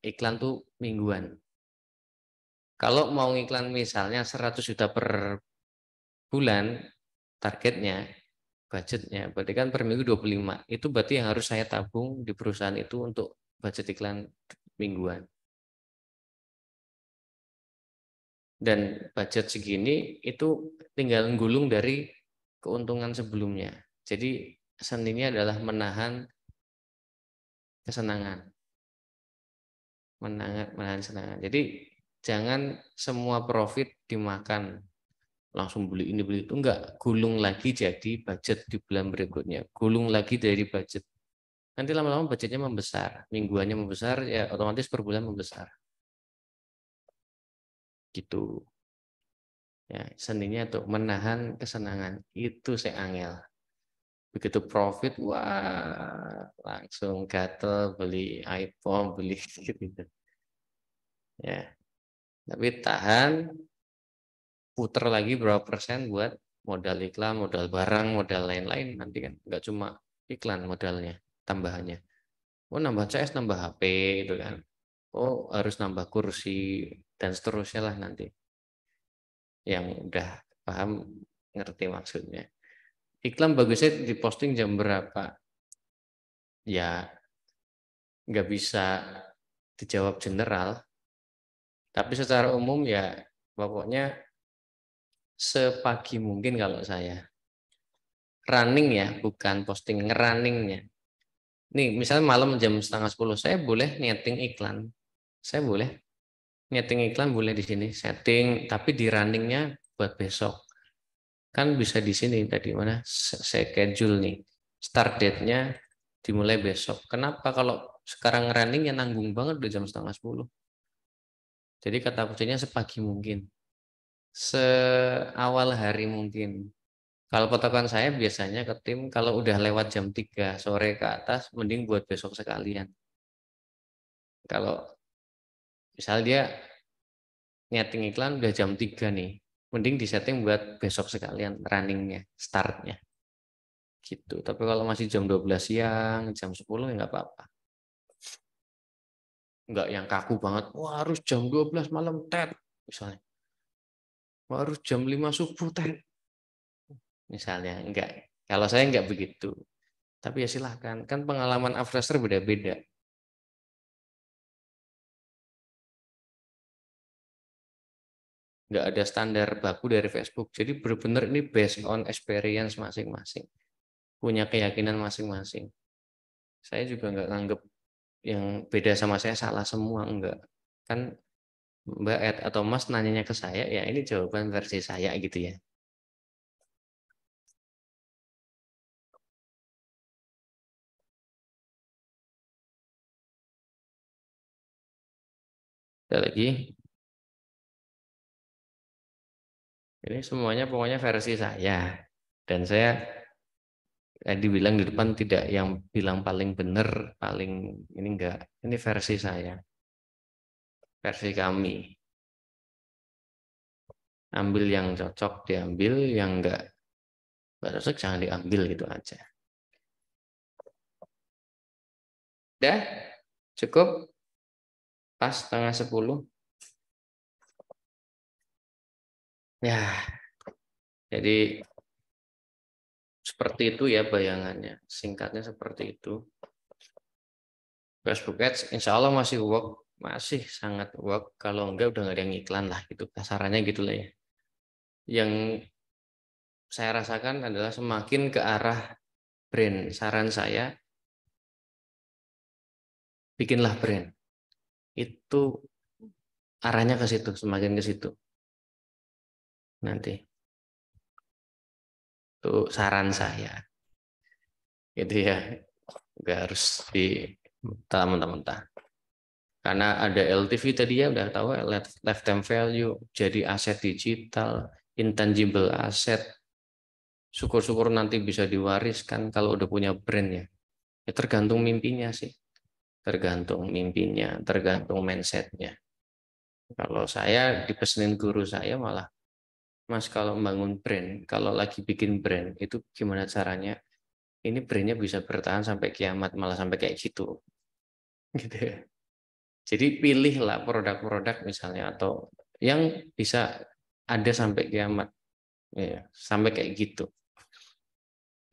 iklan tuh mingguan. Kalau mau iklan misalnya 100 juta per bulan targetnya, budgetnya, berarti kan per minggu 25. Itu berarti yang harus saya tabung di perusahaan itu untuk budget iklan mingguan. Dan budget segini itu tinggal gulung dari keuntungan sebelumnya. Jadi seninya adalah menahan kesenangan. Menahan kesenangan. Jadi jangan semua profit dimakan. Langsung beli ini beli itu, enggak. Gulung lagi jadi budget di bulan berikutnya. Gulung lagi dari budget. Nanti lama-lama budgetnya membesar. Mingguannya membesar, ya otomatis per bulan membesar. Gitu. Ya, seninya tuh menahan kesenangan. Itu saya angel. Begitu profit, wah langsung gatel beli iPhone, beli gitu. Ya, tapi tahan, puter lagi berapa persen buat modal iklan, modal barang, modal lain-lain. Nanti kan nggak cuma iklan modalnya, tambahannya. Oh nambah CS, nambah HP itu kan. Oh harus nambah kursi dan seterusnya lah nanti. Yang udah paham, ngerti maksudnya. Iklan bagusnya diposting jam berapa? Ya nggak bisa dijawab general, tapi secara umum ya pokoknya sepagi mungkin kalau saya. Running ya, bukan posting, ngerunningnya. Nih, misalnya malam jam 9:30, saya boleh nyeting iklan. Saya boleh nyeting iklan, boleh di sini setting, tapi di runningnya buat besok. Kan bisa di sini tadi mana schedule nih. Start date-nya dimulai besok. Kenapa kalau sekarang runningnya nanggung banget udah jam 9:30. Jadi kata kuncinya sepagi mungkin. Seawal hari mungkin. Kalau patokan saya biasanya ke tim kalau udah lewat jam 3 sore ke atas mending buat besok sekalian. Kalau misal dia nyeting iklan udah jam 3 nih, mending disetting buat besok sekalian runningnya, startnya. Gitu. Tapi kalau masih jam 12 siang, jam 10 ya nggak apa-apa. Nggak yang kaku banget, wah harus jam 12 malam tet misalnya. Wah, harus jam 5 subuh tet. Misalnya enggak. Kalau saya enggak begitu. Tapi ya silahkan, kan pengalaman afresher beda-beda. Nggak ada standar baku dari Facebook. Jadi benar-benar ini based on experience masing-masing. Punya keyakinan masing-masing. Saya juga nggak nganggep yang beda sama saya salah semua. Enggak. Kan Mbak Ed atau Mas nanyanya ke saya, ya ini jawaban versi saya gitu ya. Ada lagi. Ini semuanya pokoknya versi saya. Dan saya dibilang di depan tidak yang bilang paling benar, paling ini enggak. Ini versi saya. Versi kami. Ambil yang cocok diambil, yang enggak cocok jangan diambil gitu aja. Udah? Cukup? Pas 9:30. Ya, jadi seperti itu ya bayangannya. Singkatnya seperti itu. Facebook Ads insya Allah masih work, masih sangat work. Kalau enggak udah nggak ada yang iklan lah gitu, kasarannya gitu lah ya. Yang saya rasakan adalah semakin ke arah brand. Saran saya, bikinlah brand. Itu arahnya ke situ, semakin ke situ. Nanti. Itu saran saya. Gitu ya. Nggak harus di mentah-mentah. Karena ada LTV tadi ya udah tahu lifetime value, jadi aset digital, intangible asset. Syukur-syukur nanti bisa diwariskan kalau udah punya brand ya. Ya tergantung mimpinya sih. Tergantung mimpinya, tergantung mindsetnya. Kalau saya dipesenin guru saya malah, Mas kalau membangun brand, kalau lagi bikin brand itu gimana caranya? Ini brandnya bisa bertahan sampai kiamat, malah sampai kayak gitu. Gitu ya. Jadi pilihlah produk-produk misalnya atau yang bisa ada sampai kiamat, ya, sampai kayak gitu.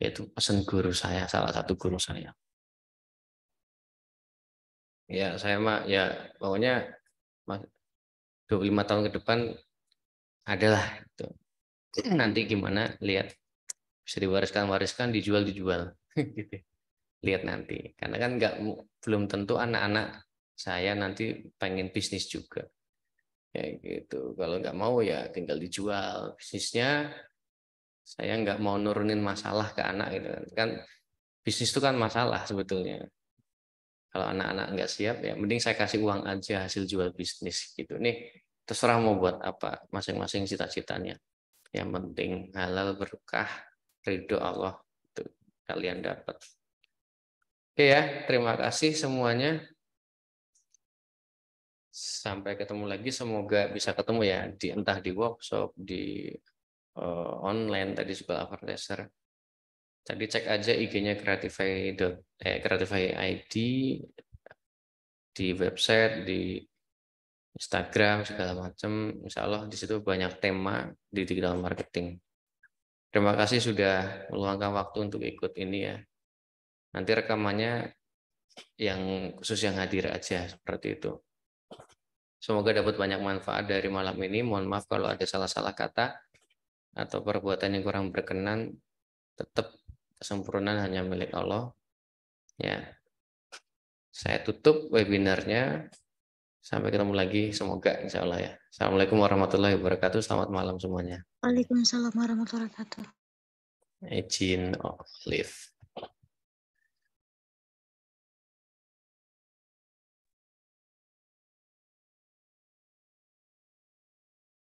Yaitu pesan guru saya, salah satu guru saya. Ya saya mah ya pokoknya 25 tahun ke depan adalah itu. Nanti gimana lihat, bisa diwariskan, dijual. Gitu. Lihat nanti. Karena kan belum tentu anak-anak saya nanti pengen bisnis juga. Ya gitu. Kalau nggak mau ya tinggal dijual bisnisnya. Saya nggak mau nurunin masalah ke anak gitu kan. Bisnis itu kan masalah sebetulnya. Kalau anak-anak nggak siap ya mending saya kasih uang aja hasil jual bisnis gitu. Nih terserah mau buat apa masing-masing cita-citanya. Yang penting halal berkah, ridho Allah itu kalian dapat. Oke ya, terima kasih semuanya. Sampai ketemu lagi, semoga bisa ketemu ya entah di workshop, di online tadi juga advertiser. Tadi cek aja IG-nya Creatify ID di website, di Instagram segala macam. Insya Allah di situ banyak tema di digital marketing. Terima kasih sudah meluangkan waktu untuk ikut ini ya. Nanti rekamannya yang khusus yang hadir aja seperti itu. Semoga dapat banyak manfaat dari malam ini. Mohon maaf kalau ada salah-salah kata atau perbuatan yang kurang berkenan. Tetap kesempurnaan hanya milik Allah. Ya, saya tutup webinarnya. Sampai ketemu lagi. Semoga insya Allah ya. Assalamualaikum warahmatullahi wabarakatuh. Selamat malam semuanya. Waalaikumsalam warahmatullahi wabarakatuh. Izin live.